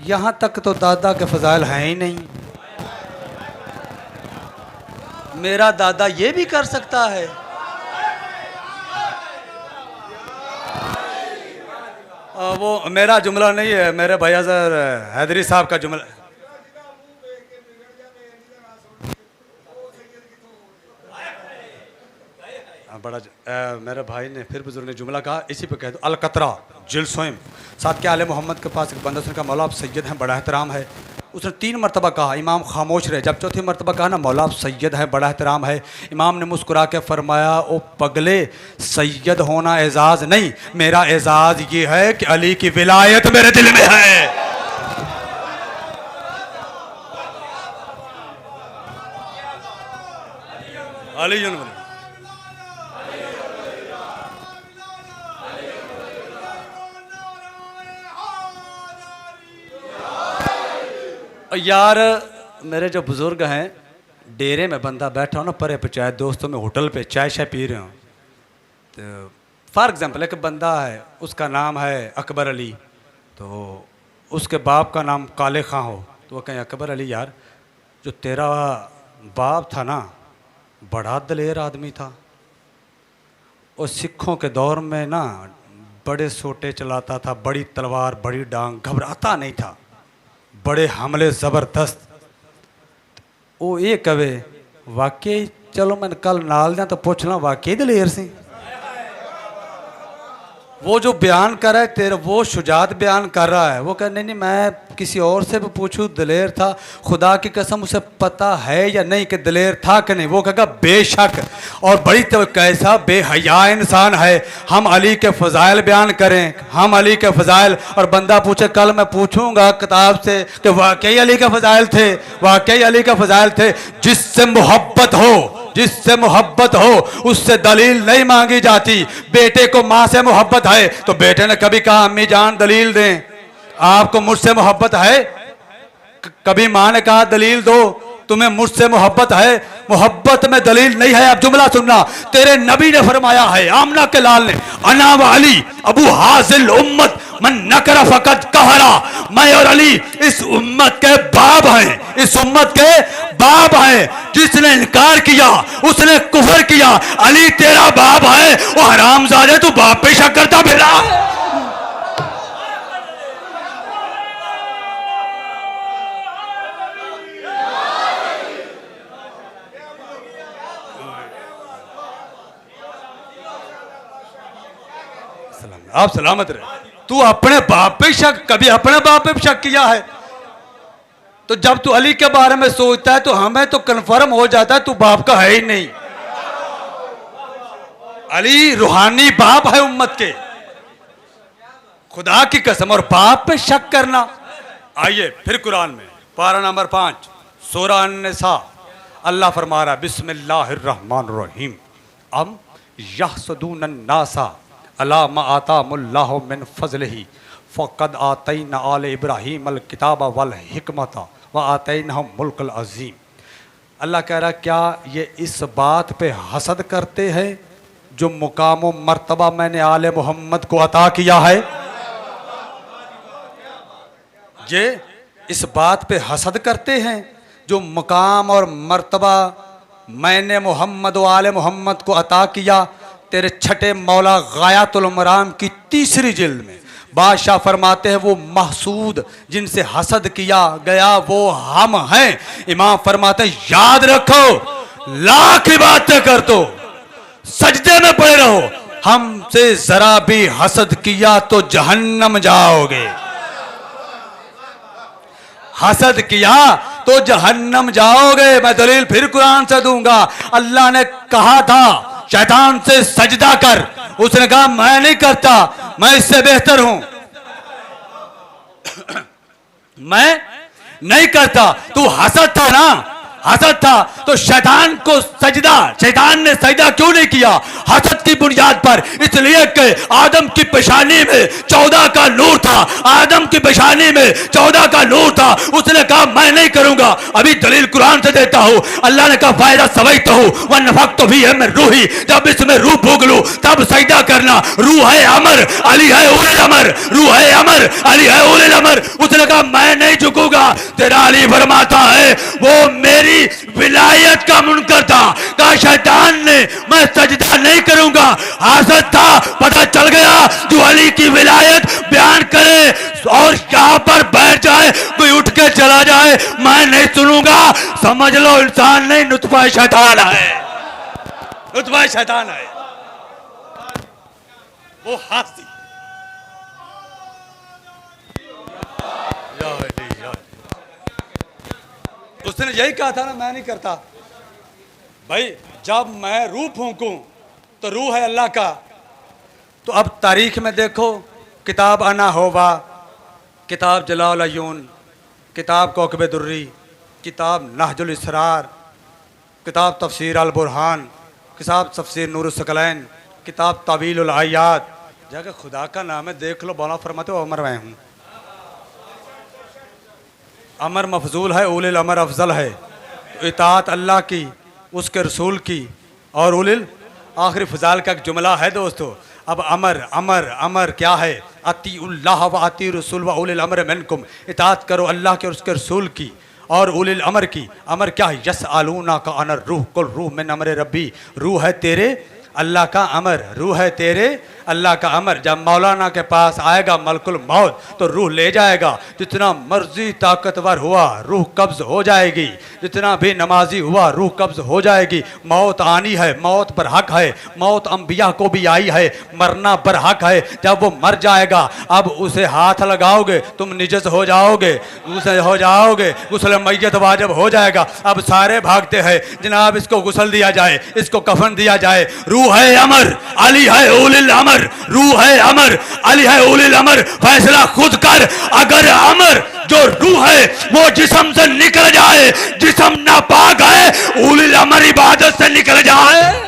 यहाँ तक तो दादा के फजाइल हैं ही नहीं, मेरा दादा ये भी कर सकता है। वो मेरा जुमला नहीं है, मेरे भैया सर हैदरी साहब का जुमला। बड़ा मेरे भाई ने फिर बुजुर्ग ने जुमला कहा, इसी पे कह दो अलकतरा जिल सोम। साथ के आले मोहम्मद के पास एक बंदा सुन का मौला आप सैयद हैं, बड़ा एहतराम है। उसने 3 मरतबा कहा, इमाम खामोश रहे। जब चौथी मरतबा कहा ना मौला आप सैयद हैं, बड़ा एहतराम है, इमाम ने मुस्कुरा के फरमाया ओ पगले, सैयद होना एजाज़ नहीं, मेरा एजाज़ ये है कि अली की विलायत मेरे दिल में है। अली यार मेरे जो बुज़ुर्ग हैं, डेरे में बंदा बैठा हो ना परे पे, चाहे दोस्तों में होटल पे चाय शाय पी रहे हो, तो फॉर एग्ज़ाम्पल एक बंदा है उसका नाम है अकबर अली, तो उसके बाप का नाम काले खां हो, तो वो कहें अकबर अली यार जो तेरा बाप था ना बड़ा दलेर आदमी था, और सिखों के दौर में ना बड़े सोटे चलाता था, बड़ी तलवार बड़ी डांग, घबराता नहीं था, बड़े हमले ज़बरदस्त। वो ये कवे वाकई, चलो मैं कल नाल दें तो पूछ ला वाकई दलेर सी। वो जो बयान कर रहा है तेरा, वो शुजात बयान कर रहा है, वो कह नहीं मैं किसी और से भी पूछूं दलेर था, खुदा की कसम उसे पता है या नहीं कि दलेर था कि नहीं। वो कहेगा बेशक, और बड़ी तो कैसा बेहया इंसान है। हम अली के फ़ज़ाइल बयान करें, हम अली के फ़ज़ाइल, और बंदा पूछे कल मैं पूछूंगा किताब से कि वाकई अली के फ़ज़ाइल थे, वाकई अली के फ़ज़ाइल थे। जिससे मोहब्बत हो, जिससे मोहब्बत हो उससे दलील नहीं मांगी जाती। बेटे को माँ से मोहब्बत है तो बेटे ने कभी कहा अम्मी जान दलील दें। आपको मुझसे मोहब्बत है, कभी माँ ने कहा दलील दो, तुम्हें मुझसे मोहब्बत है, मोहब्बत में दलील नहीं है। अब जुमला सुनना, तेरे नबी ने फरमाया है, आमना के लाल ने, अना व अली अबू हाजिल उम्मत मन नकरा फकत कहरा, मैं और अली इस उम्मत के बाप हैं, इस उम्मत के बाप हैं। जिसने इनकार किया उसने कुफर किया। अली तेरा बाप है, वो हरामजादे तू बाप पे शक करता फिरा। आप सलामत रहे। तू अपने बाप पे शक, कभी अपने बाप पे शक किया है? तो जब तू अली के बारे में सोचता है तो हमें तो कन्फर्म हो जाता है तू बाप का है ही नहीं। अली रूहानी बाप है उम्मत के, खुदा की कसम। और बाप पे शक करना। आइए फिर कुरान में पारा नंबर 5 सूरह अन-निसा, अल्लाह फरमा रहा है बिस्मिल्लाहिर्रहमानिर्रहीम, अम यहसदून अन्नासा अला मा आताहुमुल्लाहु मिन फज़लिही फ़क़द आतैना आले इब्राहीम अल किताब वल हिकमत व आतैनाहुम मुल्कल अज़ीम। अल्लाह कह रहा क्या ये इस बात पे हसद करते हैं जो मुकाम व मर्तबा मैंने आले मोहम्मद को अता किया है? ये इस बात पे हसद करते हैं जो मुकाम और मर्तबा मैंने मोहम्मद व आले मोहम्मद को अता किया। तेरे छठे मौला गायतुल मराम की 3री जिल्द में बादशाह फरमाते हैं वो महसूद जिनसे हसद किया गया वो हम हैं। इमाम फरमाते हैं याद रखो, लाख बातें कर दो, सजदे में पड़े रहो, हमसे जरा भी हसद किया तो जहन्नम जाओगे। हसद किया तो जहन्नम जाओगे। मैं दलील फिर कुरान से दूंगा। अल्लाह ने कहा था शैतान से सजदा कर, उसने कहा मैं नहीं करता, मैं इससे बेहतर हूं, मैं नहीं करता। तू हसद था ना, हसद था तो शैतान को सजदा, शैतान ने सजदा क्यों नहीं किया? हसद की बुनियाद पर, इसलिए कि आदम की पेशानी में 14 का नूर था, आदम की पेशानी में 14 का नूर था। उसने कहा मैं नहीं करूंगा। अभी दलील कुरान से देता हूं। अल्लाह ने कहा फायदा सवई तो हूं व नफक तो भी है मैं रूही, जब इसमें रूह भोग लूं तब सजदा करना। रूह है अमर, अली है उलिल अमर, रूह है अमर, अली है उलिल अमर। उसने कहा मैं नहीं झुकूंगा। तेरा अली फरमाता है वो मेरी विलायत का मुनकर था, कहा शैतान ने मैं सजदा नहीं करूंगा। हसद था, पता चल गया जो अली की विलायत बयान करे और यहां पर बैठ जाए, कोई उठ के चला जाए, मैं नहीं सुनूंगा। समझ लो इंसान नहीं, नुत्फा शैतान है, नुत्फा शैतान है। वो हाथी उसने यही कहा था ना मैं नहीं करता। भाई जब मैं रूह फूंकूं तो रूह है अल्लाह का। तो अब तारीख में देखो, किताब अना होवा, किताब जलाल अयून, किताब कौकब दुर्री, किताब नहजुल इसरार, किताब तफसीर अल बुरहान, किताब तफसीर नूर सकलैन, किताब तावील उल आयात। जाकर खुदा का नाम है देख लो, बौला फरमाते हो अमर मैं हूँ। अमर मफजूल है, उलिल अमर अफजल है। तो इताअत अल्लाह की, उसके रसूल की, और उलिल आखिरी फजाल का एक जुमला है दोस्तों। अब अमर अमर अमर क्या है? अतीउल्लाह व अती रसूल व उलिल अमर मिनकुम, इताअत करो अल्लाह के और उसके रसूल की और उलिल अमर की। अमर क्या है? यस आलूना का अनर रूह कुल रूह मिन अमर रब्बी, रूह है तेरे अल्लाह का अमर, रूह है तेरे अल्लाह का अमर, जब मौलाना के पास आएगा मलकुल मौत तो रूह ले जाएगा। जितना मर्जी ताकतवर हुआ रूह कब्ज हो जाएगी, जितना भी नमाजी हुआ रूह कब्ज हो जाएगी। मौत आनी है, मौत पर हक है, मौत अंबिया को भी आई है, मरना पर हक है। जब वो मर जाएगा अब उसे हाथ लगाओगे तुम निजस हो जाओगे, उसे हो जाओगे, गुस्ल मैयत वाजिब हो जाएगा। अब सारे भागते हैं, जनाब इसको गुस्ल दिया जाए, इसको कफन दिया जाए। रूह है अमर, अली है उलिल अमर, रूह है अमर, अली है उलिल अमर। फैसला खुद कर, अगर अमर जो रूह है वो जिस्म से निकल जाए, जिस्म नापाक है, उलिल अमर इबादत से निकल जाए।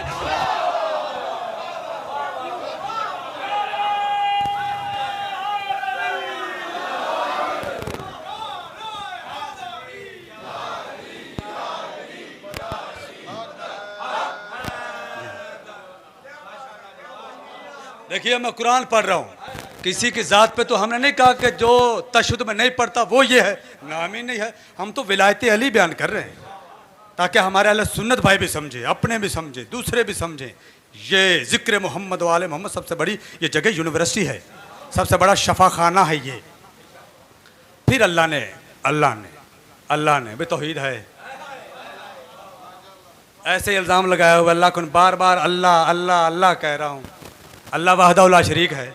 देखिए मैं कुरान पढ़ रहा हूँ, किसी की ज़ात पे तो हमने नहीं कहा कि जो तशद्दुद में नहीं पढ़ता वो ये है, नाम ही नहीं है। हम तो विलायत अली बयान कर रहे हैं ताकि हमारे अहले सुन्नत भाई भी समझे, अपने भी समझे, दूसरे भी समझें। ये ज़िक्र मोहम्मद वाले मोहम्मद सबसे बड़ी ये जगह यूनिवर्सिटी है, सबसे बड़ा शफा खाना है ये। फिर अल्लाह ने भी तौहीद है। ऐसे इल्ज़ाम लगाया हुआ अल्लाह को, बार बार अल्लाह अल्लाह अल्लाह कह रहा हूँ। अल्लाह वहदहु ला शरीक है,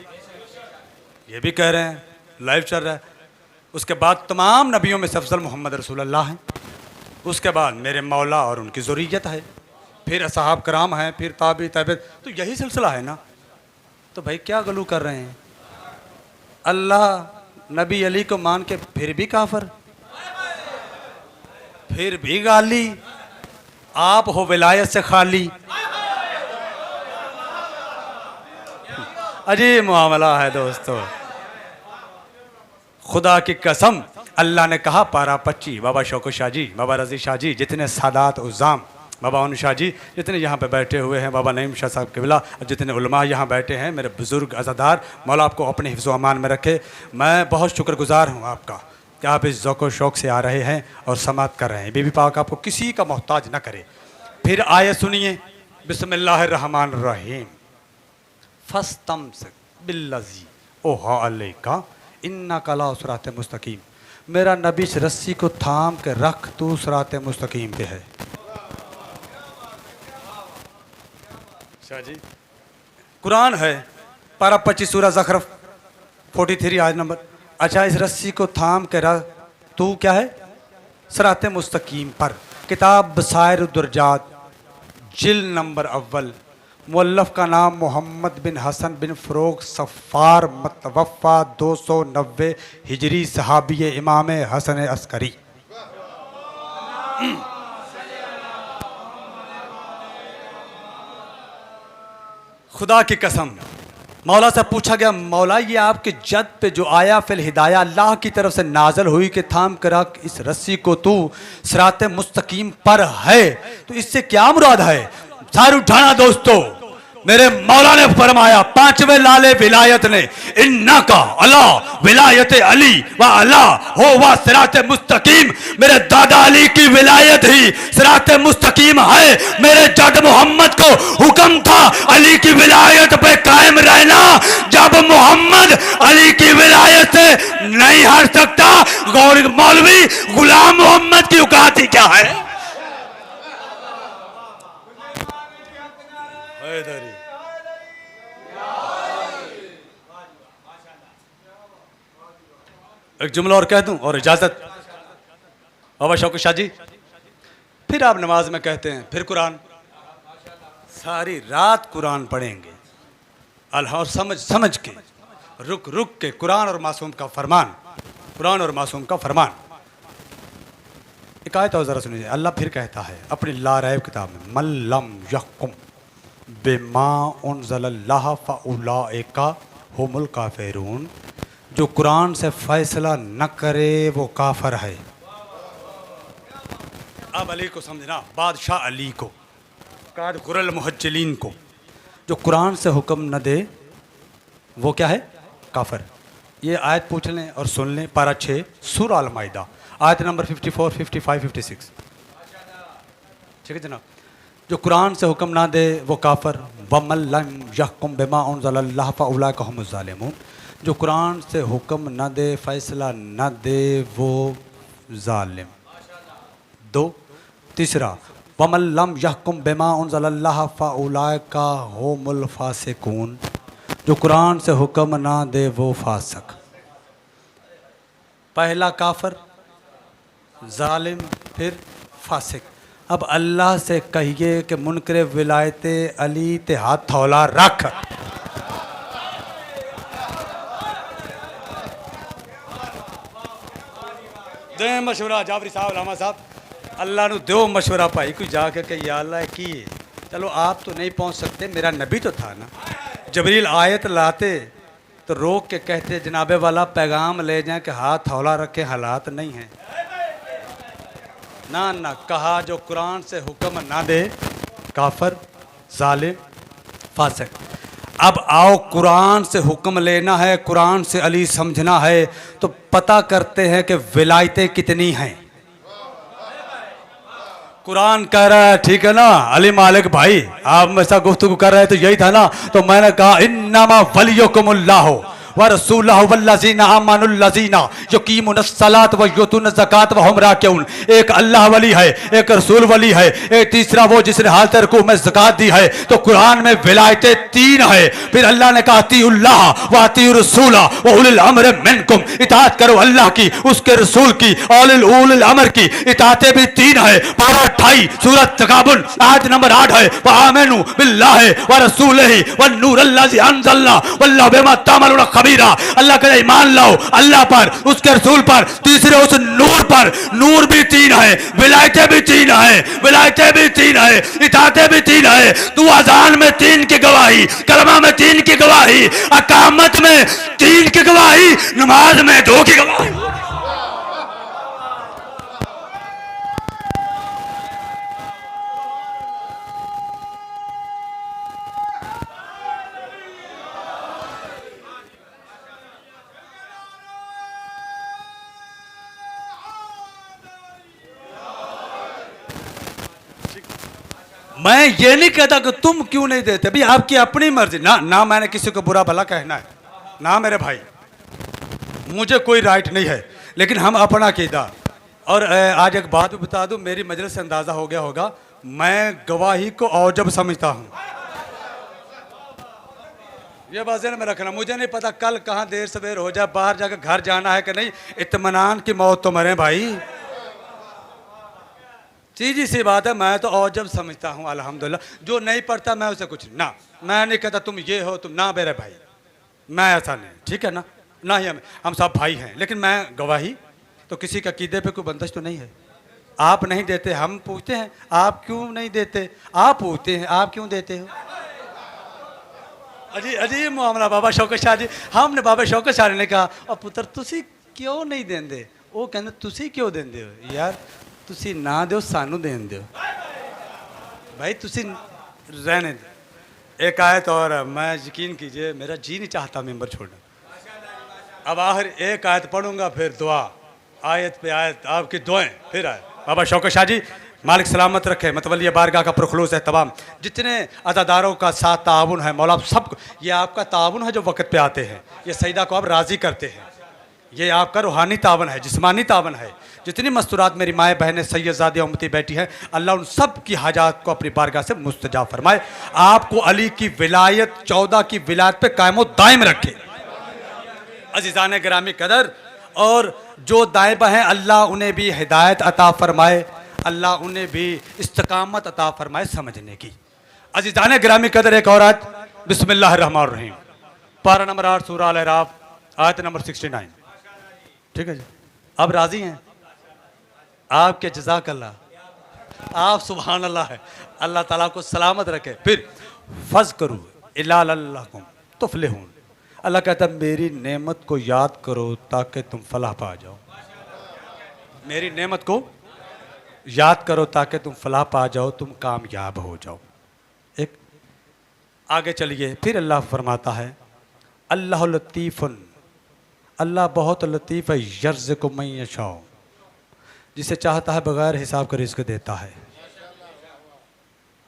ये भी कह रहे हैं, लाइव चल रहा है। उसके बाद तमाम नबियों में सबसे मोहम्मद रसूलुल्लाह हैं, उसके बाद मेरे मौला और उनकी ज़ुर्रियत है, फिर असहाब कराम हैं, फिर ताबी ताबी, तो यही सिलसिला है ना। तो भाई क्या गलू कर रहे हैं? अल्लाह नबी अली को मान के फिर भी काफर, फिर भी गाली, आप हो विलायत से खाली। अजीब मामला है दोस्तों, खुदा की कसम। अल्लाह ने कहा पारा 25, बाबा शौकत शाह जी, बाबा रजी शाह जी, जितने सादात उज़्ज़ाम, बाबा उन शाह जी, जितने यहाँ पे बैठे हुए हैं, बाबा नईम शाह साहब किबला, और जितने उलमा यहाँ बैठे हैं, मेरे बुज़ुर्ग अज़ादार, मौला आपको अपने हिफ्ज़ व अमान में रखे। मैं बहुत शुक्रगुजार हूँ आपका कि आप इस ज़ौक़ व शौक़ से आ रहे हैं और समात कर रहे हैं। बीबी पाक आपको किसी का मोहताज न करे। फिर आयत सुनिए, बिस्मिल्लाहिर्रहमानिर्रहीम, फस्तमसिक बिल्लज़ी ओहा अलैका इन्नका ला सिरात मुस्तकीम। मेरा नबी इस रस्सी को थाम के रख, तू सिरात मुस्तकीम पे है। शाह जी कुरान है, पारा 25 सूरह ज़खरफ 43 आयत नंबर। अच्छा, इस रस्सी को थाम के रख, तू क्या है? सिरात मुस्तकीम पर। किताब बसायर दुर्जात, जिल नंबर अव्वल, मुअल्लफ का नाम मोहम्मद बिन हसन बिन फ़रोग सफ़ार, मतवफ़ा 290 हिजरी, सहाबी इमाम हसन अस्करी। खुदा की कसम, मौला से पूछा गया, मौला ये आपके जद पे जो आया फिल हिदाया अल्लाह की तरफ से नाजल हुई कि थाम कर रख इस रस्सी को, तू सिरात मुस्तकीम पर है, तो इससे क्या मुराद है? सार उठाना दोस्तों। मेरे मौला ने फरमाया, पांचवें लाले विलायत ने, इन्ना का अल्लाह विलायत अली व अल्लाह हो व सिरात मुस्तकीम। मेरे दादा अली की विलायत ही सिरात मुस्तकीम है। मेरे जद मोहम्मद को हुक्म था अली की विलायत पे कायम रहना। जब मोहम्मद अली की विलायत से नहीं हट सकता, गौर मौलवी गुलाम मोहम्मद की औकात ही क्या है? एक जुमला और कह दूं और इजाजत। बाबा शौकत शाह जी, फिर आप नमाज में कहते हैं, फिर कुरान, सारी रात कुरान पढ़ेंगे अल्लाह, और समझ के, रुक रुक के कुरान और मासूम का फरमान, कुरान और मासूम का फरमान। एक आयत और जरा सुनिए, अल्लाह फिर कहता है अपनी लारैब किताब में, मल्लम यहकुम बिमा उनज़लल्लाह फउलाइका हुमुल काफिरून। जो कुरान से फैसला न करे वो काफर है। अब अली को समझना, बादशाह अली को, काद गुरल मुहज्जलीन को, जो कुरान से हुक्म न दे वो क्या है? काफर। ये आयत पूछ लें और सुन लें, पारा 6 सूरह अल माइदा, आयत नंबर 54, 55, 56। ठीक है जनाब। जो कुरान से हुक्म ना दे वो काफर, वमल्लम यहकुम बिमा उनज़लल्लाहु फ़उलाइका हुमुज़ ज़ालिमून, जो कुरान से हुक्म न दे, फैसला न दे, वो जालिम। दो, तीसरा वमल्लम यहकुम बिमा उनज़लल्लाहु फ़उलाइका हुमुल फ़ासिकून, जो कुरान से हुक्म ना दे वो फासिक। पहला काफिर, जालिम, फिर फासिक। अब अल्लाह से कहिए कि मुनकर विलायत अली ते हाथ थौला रख। दे मशवरा जाफरी साहब लामा साहब, अल्लाह नु दो मशवरा भाई कोई जाके कि या अल्लाह की है। चलो आप तो नहीं पहुंच सकते, मेरा नबी तो था ना। जबरील आयत लाते तो रोक के कहते जनाबे वाला पैगाम ले जाए कि हाथ हौला रखे, हालात नहीं हैं। ना ना कहा जो कुरान से हुक्म ना दे काफर, जालिम, फासिक। अब आओ कुरान से हुक्म लेना है, कुरान से अली समझना है, तो पता करते हैं कि विलायतें कितनी हैं। कुरान कह रहा है, ठीक है ना अली मालिक भाई, आप ऐसा गुफ्तगू कर रहे थे, यही था ना, तो मैंने कहा इन्नमा वलियुकुमुल्लाहु व रसूलुहु वल्लज़ीना आमनुल्लज़ीना युकीमुनस्सलात व युतून ज़कात व हुम राकिऊन। एक अल्लाह वली है, एक रसूल वली है, एक तीसरा वो जिसने हालत रुकू में ज़कात दी है। तो कुरान में विलायतें तीन है। फिर अल्लाह ने कहा अतीउल्लाह व अतीउर रसूला व उलिल अम्र मिनकुम, इताअत करो अल्लाह की, उसके रसूल की और उलिल अम्र की। इताअतें भी तीन है। पारा 28 सूरत तगाबुन आयत नंबर 8 है, व आमनु बिल्लाहि व रसूलिहि व नूरिल्लज़ी अंज़लना वल्लाहु बिमा तअमलून खबीरा। अल्लाह का ईमान लाओ अल्लाह पर, उसके रसूल पर, तीसरे उस नूर पर। नूर भी तीन है, विलायतें भी तीन है, विलायतें भी तीन है, इताअतें भी तीन है। तू अजान में तीन की गवाही, कलमा में तीन की गवाही, अकामत में तीन की गवाही, नमाज में दो की गवाही। मैं ये नहीं कहता कि तुम क्यों नहीं देते, भाई आपकी अपनी मर्जी। ना ना मैंने किसी को बुरा भला कहना है, ना मेरे भाई, मुझे कोई राइट नहीं है, लेकिन हम अपना कीदा। और आज एक बात भी बता दूं, मेरी मजलिस से अंदाज़ा हो गया होगा, मैं गवाही को औजब समझता हूं। ये बात ज़हन में रखना। मुझे नहीं पता कल कहाँ देर सवेर हो जाए, बाहर जाकर घर जाना है कि नहीं, इत्मीनान की मौत तो मरे भाई, सीधी सी बात है। मैं तो औजब समझता हूँ अल्हम्दुलिल्लाह। जो नहीं पढ़ता मैं उसे कुछ ना, मैं नहीं कहता तुम ये हो तुम ना, मेरे भाई मैं ऐसा नहीं, ठीक है ना, ना ही हम सब भाई हैं। लेकिन मैं गवाही तो किसी का कीदे पे कोई बंदिश तो नहीं है। आप नहीं देते, हम पूछते हैं आप क्यों नहीं देते, आप पूछते हैं आप क्यों देते हो। अजीब मामला बाबा शौकत शाह जी। हमने बाबा शौकत शाह ने कहा और पुत्र तुसी क्यों नहीं देंदे, वो कहते तुसी क्यों देंदे हो यार, तुसी ना दो सानू देन दो भाई, तुसी रहने दो। एक आयत और मैं यकीन कीजिए मेरा जी नहीं चाहता मेंबर छोड़ना। अब आखिर एक आयत पढ़ूंगा फिर दुआ, आयत पे आयत आपकी दुआएं, फिर आए। बाबा शौकत शाह जी मालिक सलामत रखे, मतवली बारगाह का पुरखलूस है तमाम जितने अज़ादारों का साथ ताउन है मौला सब, ये आपका ताउन है जो वक्त पे आते हैं, ये सईदा को आप राज़ी करते हैं, ये आपका रूहानी तावन है, जिस्मानी तावन है। जितनी मस्तूरात मेरी माएँ बहनें सैयदादी उम्मती बैठी हैं, अल्लाह उन सब की हाजात को अपनी बारगाह से मुस्तजाब फरमाए। आपको अली की विलायत 14 की विलायत पे कायम दायम रखे। अजीज़ान गिरामी कदर, और जो दायबा हैं अल्लाह उन्हें भी हिदायत अता फरमाए, अल्लाह उन्हें भी इस्तकामत अता फरमाए समझने की। अजीज़ान गिरामी कदर, एक और आयत बिस्मिल्लाहिर्रहमानिर्रहीम, पारा नंबर 8 सूरह अल-अराफ आयत नंबर 69, ठीक है जी। अब राजी हैं आपके, जज़ाकल्लाह, आप सुभान अल्लाह है, अल्लाह ताला को सलामत रखे। फिर फज करूँ इलाकुम तुफलिहून, अल्लाह कहता है मेरी नेमत को याद करो ताकि तुम फलाह पा जाओ, मेरी नेमत को याद करो ताकि तुम फलाह पा जाओ, तुम कामयाब हो जाओ। एक आगे चलिए, फिर अल्लाह फरमाता है अल्लाह लतीफ़ुन, अल्लाह बहुत लतीफ़ है, यर्ज़ुक़ु मन यशाअ, जिसे चाहता है बगैर हिसाब का रिज़्क़ देता है।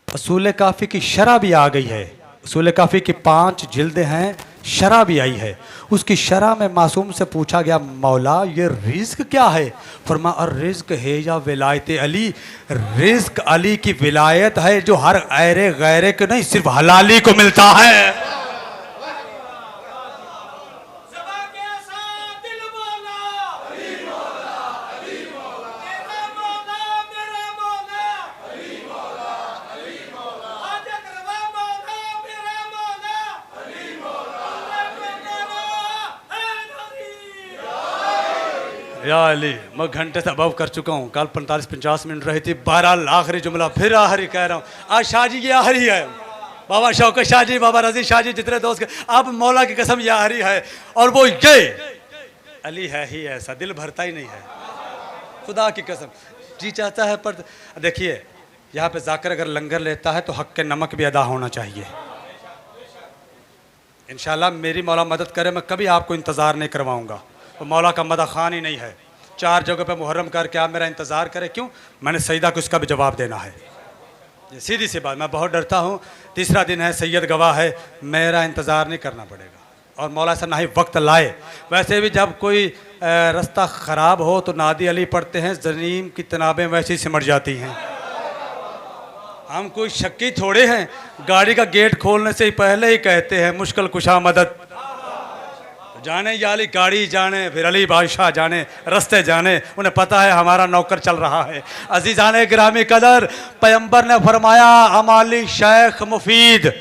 असूल काफ़ी की शरह भी आ गई है, सूरह काफ़ी की 5 जिल्दें हैं, शरह भी आई है। उसकी शरह में मासूम से पूछा गया, मौला ये रिज्क क्या है? फरमा और रिज्क है या विलायत अली, रिज्क अली की विलायत है जो हर गैरे गैरे को नहीं सिर्फ हलाली को मिलता है। या अली, मैं घंटे से अबव कर चुका हूँ, कल 45-50 मिनट रही थी। बहरहाल आखिरी जुमला फिर आखिरी कह रहा हूँ, आज शाह जी की आखिरी है। बाबा शौकत शाह जी, बाबा रजी शाह जी, जितने दोस्त के, अब मौला की कसम ये आखिरी है। और वो ये अली है ही ऐसा, दिल भरता ही नहीं है, खुदा की कसम। जी चाहता है पर देखिए, यहाँ पे जाकर अगर लंगर लेता है तो हक के नमक भी अदा होना चाहिए। इंशाल्लाह मेरी मौला मदद करे, मैं कभी आपको इंतज़ार नहीं करवाऊँगा। तो मौला का मदा खान ही नहीं है। 4 जगह पे मुहर्रम करके आप मेरा इंतज़ार करें, क्यों? मैंने सईदा को इसका भी जवाब देना है। ये सीधी सी बात, मैं बहुत डरता हूँ। तीसरा दिन है, सैयद गवाह है, मेरा इंतज़ार नहीं करना पड़ेगा। और मौला से ना ही वक्त लाए। वैसे भी जब कोई रास्ता ख़राब हो तो नादी अली पढ़ते हैं, ज़नीम की तनाबें वैसे ही सिमट जाती हैं। हम कोई शक्की थोड़े हैं, गाड़ी का गेट खोलने से ही पहले ही कहते हैं मुश्किल कुशा मदद। जाने या अली गाड़ी जाने, फिर अली बादशाह जाने, रास्ते जाने, उन्हें पता है हमारा नौकर चल रहा है। अजीज़ाने गिरामी कदर, पैगंबर ने फरमाया अमाली शेख मुफीद।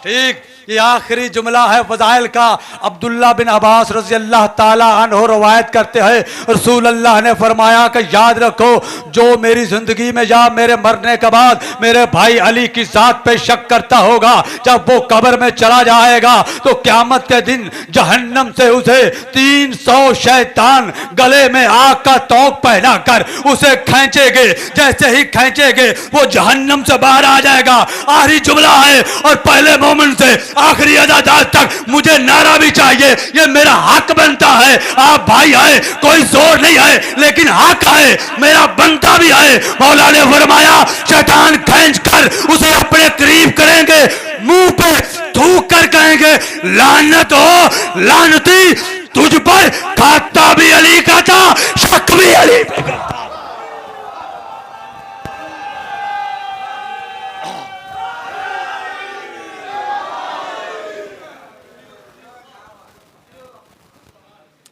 ठीक, ये आखिरी जुमला है फजाइल का। अब्दुल्ला बिन अब्बास रज़ी अल्लाह ताला अन्हु रवायत करते हैं, रसूल अल्लाह ने फरमाया कि याद रखो, जो मेरी ज़िंदगी में या मेरे मरने के बाद मेरे भाई अली की ज़ात पे शक करता होगा, जब वो कब्र में चला जाएगा तो क़यामत के दिन जहन्नम से उसे 300 शैतान गले में आग का तोक पहना कर उसे खींचेंगे। जैसे ही खींचेंगे वो जहन्नम से बाहर आ जाएगा। आखिरी जुमला है, और पहले मोमेंट से आखिरी अदादात तक मुझे नारा भी चाहिए, ये मेरा हक बनता है। आप भाई आए, कोई जोर नहीं है, लेकिन हक है, मेरा बनता भी है। मौला ने फरमाया शैतान खींच कर उसे अपने करीब करेंगे, मुंह पे थूक कर कहेंगे लानत हो लानती, तुझ पर खाता भी अली का था, शक भी अली पे करता।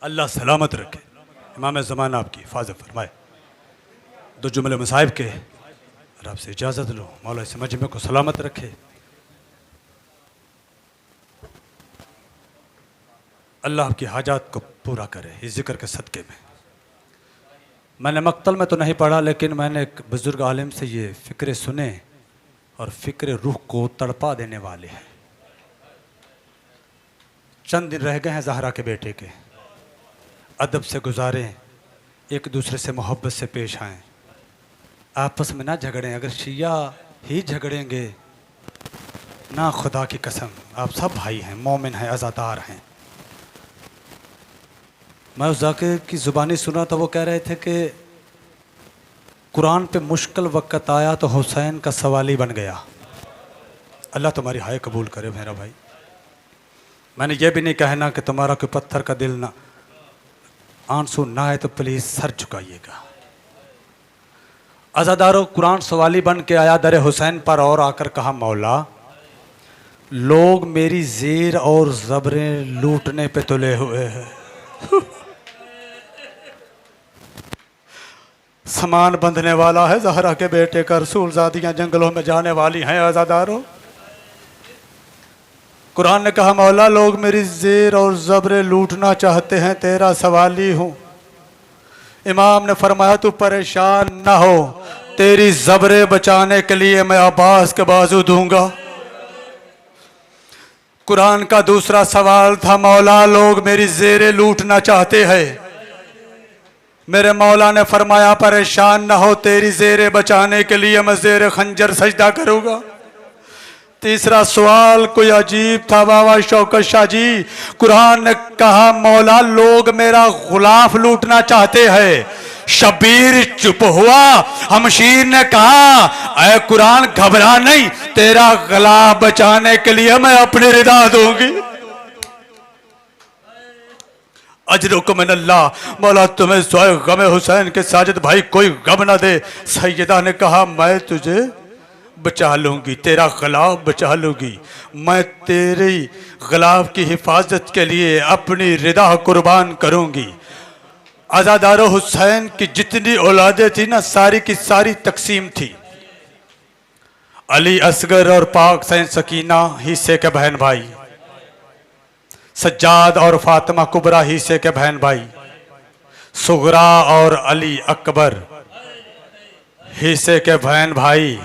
अल्लाह सलामत रखे। इमाम ज़माना आपकी हिफाजत फरमाए। 2 जुमले मसाइब के, और आपसे इजाज़त लो। मौला इस मजमे को सलामत रखे। अल्लाह आपकी हाजात को पूरा करे इस जिक्र के सदक़े में। मैंने मक्तल में तो नहीं पढ़ा, लेकिन मैंने एक बुज़ुर्ग आलिम से ये फ़िक्रे सुने, और फ़िक्रे रूह को तड़पा देने वाले हैं। चंद दिन रह गए हैं ज़हरा के बेटे के, अदब से गुजारें, एक दूसरे से मोहब्बत से पेश आएँ, आपस में ना झगड़ें। अगर शिया ही झगड़ेंगे ना, खुदा की कसम, आप सब भाई हैं, मोमिन हैं, आज़ादार हैं। मैं उस जाकिर की ज़ुबानी सुना तो वो कह रहे थे कि कुरान पे मुश्किल वक़्त आया तो हुसैन का सवाली बन गया। अल्लाह तुम्हारी हाय कबूल करे मेरा भाई। मैंने ये भी नहीं कहना कि तुम्हारा कोई पत्थर का दिल ना, आंसू ना आए तो प्लीज़ सर झुकाइएगा। अज़ादारों, कुरान सवाली बन के आया दर हुसैन पर, और आकर कहा मौला लोग मेरी ज़ेर और ज़बरें लूटने पे तुले हुए हैं। सामान बंधने वाला है ज़हरा के बेटे का, रसूल ज़ादियाँ जंगलों में जाने वाली हैं। अज़ादारों, कुरान ने कहा मौला लोग मेरी ज़ेर और ज़बरें लूटना चाहते हैं, तेरा सवाली हूँ। इमाम ने फरमाया तू परेशान ना हो, तेरी ज़बरें बचाने के लिए मैं अब्बास के बाजू दूंगा। कुरान का दूसरा सवाल था मौला लोग मेरी ज़ेरें लूटना चाहते हैं, मेरे मौला ने फरमाया परेशान ना हो, तेरी ज़ेरें बचाने के लिए मैं ज़ेरे खंजर सजदा करूँगा। तीसरा सवाल कोई अजीब था बाबा शौकत शाह जी। कुरान ने कहा मौला लोग मेरा गुलाफ लूटना चाहते हैं, शब्बीर चुप हुआ। हमशीर ने कहा, ऐ कुरान घबरा नहीं, तेरा गला बचाने के लिए मैं अपनी रिदा दूंगी। अजरुकुम मिनल्लाह, मौला तुम्हें सोए गम हुसैन के साजिद भाई कोई गम ना दे। सैयदा ने कहा, मैं तुझे बचा लूंगी, तेरा गलाब बचा लूंगी, मैं तेरी गलाब की हिफाजत के लिए अपनी रिदा कुर्बान करूंगी। आज़ादारो हुसैन की जितनी औलादें थी ना, सारी की सारी तकसीम थी। अली असगर और पाक सैन सकीना हिस्से के बहन भाई, सज्जाद और फातिमा कुबरा हिस्से के बहन भाई, सुगरा और अली अकबर हिस्से के बहन भाई।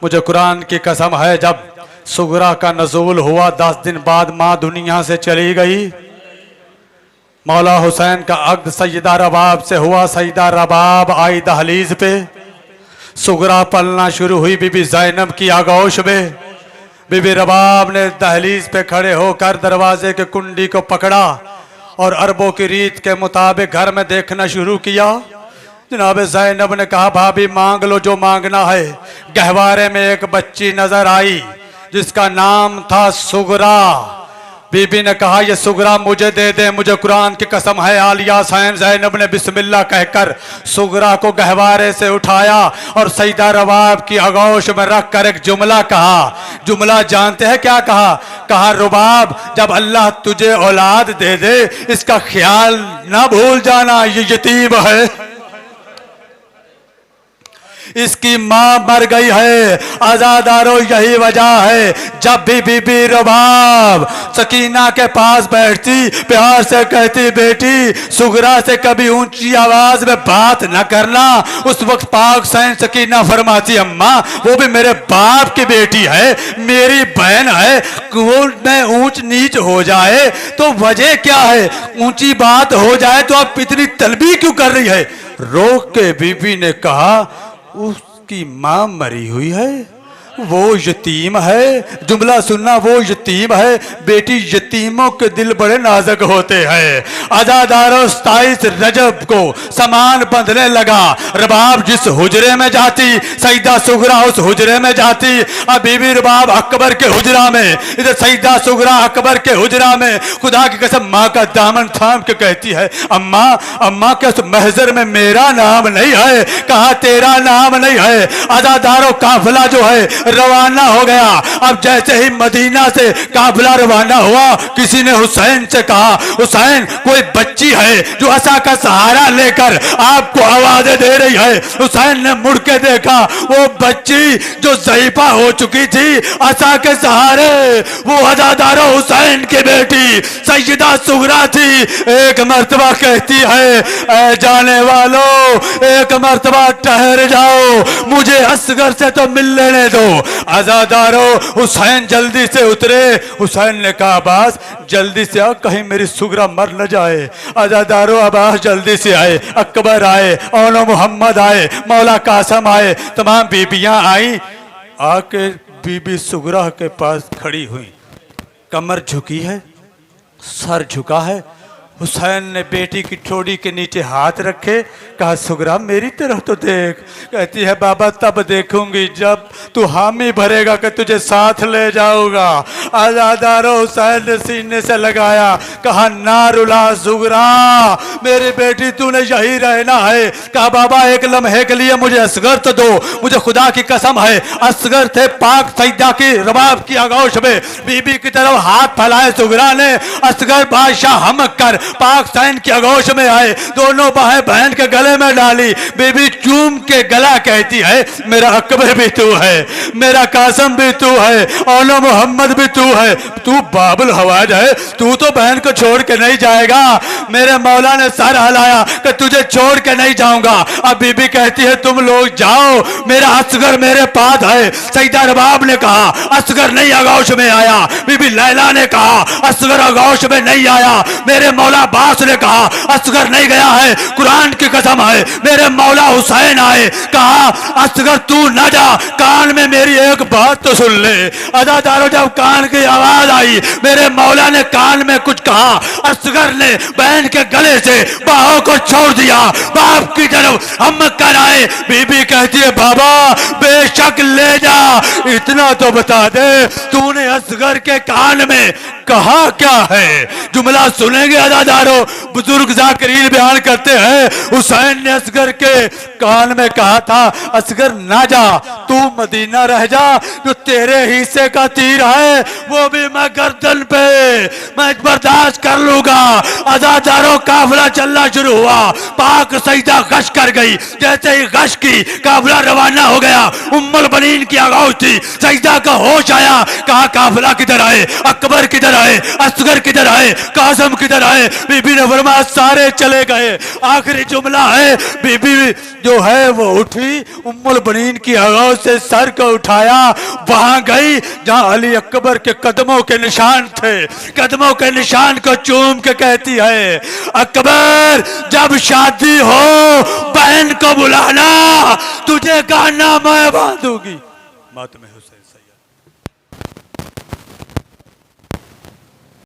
मुझे कुरान की कसम है, जब सुगरा का नज़ूल हुआ 10 दिन बाद माँ दुनिया से चली गई। मौला हुसैन का अक़्द सैयदा रबाब से हुआ। सैयदा रबाब आई दहलीज पे, सुगरा पलना शुरू हुई बीबी ज़ैनब की आगोश में। बीबी रबाब ने दहलीज पे खड़े होकर दरवाजे के कुंडी को पकड़ा और अरबों की रीत के मुताबिक घर में देखना शुरू किया। जनाब ज़ैनब ने कहा, भाभी मांग लो जो मांगना है। गहवारे में एक बच्ची नजर आई जिसका नाम था सुगरा। बीबी ने कहा, ये सुगरा मुझे दे दे, मुझे कुरान की कसम है। आलिया सैन ज़ैनब ने बिस्मिल्लाह कहकर सुगरा को गहवारे से उठाया और सैयदा रबाब की आगोश में रख कर एक जुमला कहा। जुमला जानते हैं क्या कहा? कहा, रुबाब, जब अल्लाह तुझे औलाद दे दे इसका ख्याल ना भूल जाना, ये यतीम है, इसकी मां मर गई है। आज़ादारो यही वजह है, जब भी बीबी रबाब सकीना के पास बैठती प्यार से कहती, बेटी सुगरा से कभी ऊंची आवाज में बात न करना। उस वक्त पाक सैन सकीना फरमाती, अम्मा वो भी मेरे बाप की बेटी है, मेरी बहन है, वो में ऊंच नीच हो जाए तो वजह क्या है? ऊंची बात हो जाए तो आप इतनी तलबी क्यों कर रही है? रोक के बीबी ने कहा, उसकी मां मरी हुई है, वो यतीम है। जुमला सुनना, वो यतीम है। बेटी, यतीमों के दिल बड़े नाजुक होते हैं। आज़ादारो 27 रजब को सामान बंधने लगा। रबाब जिस हुजरे में जाती, सैयदा सुगरा उस हुजरे में जाती। अब बीबी रबाब अकबर के हुजरा में, इधर सैयदा सुगरा अकबर के हुजरा में। खुदा की कसम माँ का दामन थाम के कहती है, अम्मा अम्मा, क्या उस महजर में मेरा नाम नहीं है? कहा, तेरा नाम नहीं है। आज़ादारो काफिला जो है रवाना हो गया। अब जैसे ही मदीना से काफिला रवाना हुआ, किसी ने हुसैन से कहा, हुसैन कोई बच्ची है जो असा का सहारा लेकर आपको आवाजें दे रही है। हुसैन ने मुड़ के देखा, वो बच्ची जो ज़ईफा हो चुकी थी असा के सहारे, वो आज़ादारो हुसैन की बेटी सैयदा सुगरा थी। एक मर्तबा कहती है, ऐ जाने वालों, एक मर्तबा ठहर जाओ, मुझे असगर से तो मिल लेने दो। आज़ादारो हुसैन जल्दी से उतरे। हुसैन ने कहा, अब्बास जल्दी से आ, कहीं मेरी सुगरा मर न जाए। आज़ादारो अब्बास जल्दी से आए। अकबर आए, औनो मोहम्मद आए, मौला कासम आए, तमाम बीबियां आई। आके बीबी सुगरा के पास खड़ी हुई, कमर झुकी है, सर झुका है। हुसैन ने बेटी की ठोड़ी के नीचे हाथ रखे, कहा, सुगरा मेरी तरफ तो देख। कहती है, बाबा तब देखूंगी जब तू हामी भरेगा कि तुझे साथ ले जाऊंगा। आज़ादारो हुसैन ने सीने से लगाया, कहा, ना रुला सुगरा, मेरी बेटी तूने यही रहना है। कहा, बाबा एक लम्हे के लिए मुझे असगर तो दो, मुझे खुदा की कसम है। असगर थे पाक सैयदा की रबाब की आगोश में। बीबी की तरफ हाथ फैलाए सुगरा ने, असगर बादशाह हम कर पाक सैन की आगोश में आए, दोनों बाहें बहन के गले में डाली। बीबी चूम के गला कहती है, मेरा अकबर भी तू है, मेरा कासम भी तू है, औलो मोहम्मद भी तू है, तू बाबुल हवाज है, तू तो बहन को छोड़ के नहीं जाएगा। मेरे मौला ने सर हिलाया कि तुझे छोड़ के नहीं जाऊंगा। अब बीबी कहती है, तुम लोग जाओ, मेरा असगर मेरे पास है। सैयदा रबाब ने कहा, असगर नहीं आगोश में आया। बीबी लैला ने कहा, असगर आगोश में नहीं आया। मेरे मौला मौला अब्बास ने कहा असगर नहीं गया है, कुरान की कसम है। मेरे मौला हुसैन आए, कहा असगर तू न जा, कान में मेरी एक बात तो सुन ले। अदादारों जब कान की आवाज आई, मेरे मौला ने कान में कुछ कहा। असगर ने बहन के गले से बाहों को छोड़ दिया, बाप की तरफ हम कराए। बीबी कहती है बाबा बेशक ले जा, इतना तो बता दे तूने असगर के कान में कहा क्या है। जुमला सुनेंगे अदादारों, बुजुर्ग जाकरीन बयान करते हैं हुसैन ने असगर के कान में कहा था असगर ना जा, तू मदीना रह जा, जो तेरे हिस्से का तीर है वो भी मैं गर्दन पे मैं बर्दाश्त कर लूंगा। अदादारों काफिला चलना शुरू हुआ, पाक सईदा गश कर गई। जैसे ही गश की काफिला रवाना हो गया, उम्मुल बनीन की आवाज थी, सईदा का होश आया, कहा काफिला किधर आए, अकबर किधर आए, असगर किधर आए, कासम किधर आए। बीबी ने फरमाया सारे चले गए। आखिरी जुमला है, बीबी जो है वो उठी, उम्मुल बनीन की आवाज से सर को उठाया, वहां गई जहां अली अकबर के कदमों के निशान थे। कदमों के निशान को चूम के कहती है अकबर जब शादी हो बहन को बुलाना, तुझे गाना मैं बांधूंगी। मातम हुसैन सैयद।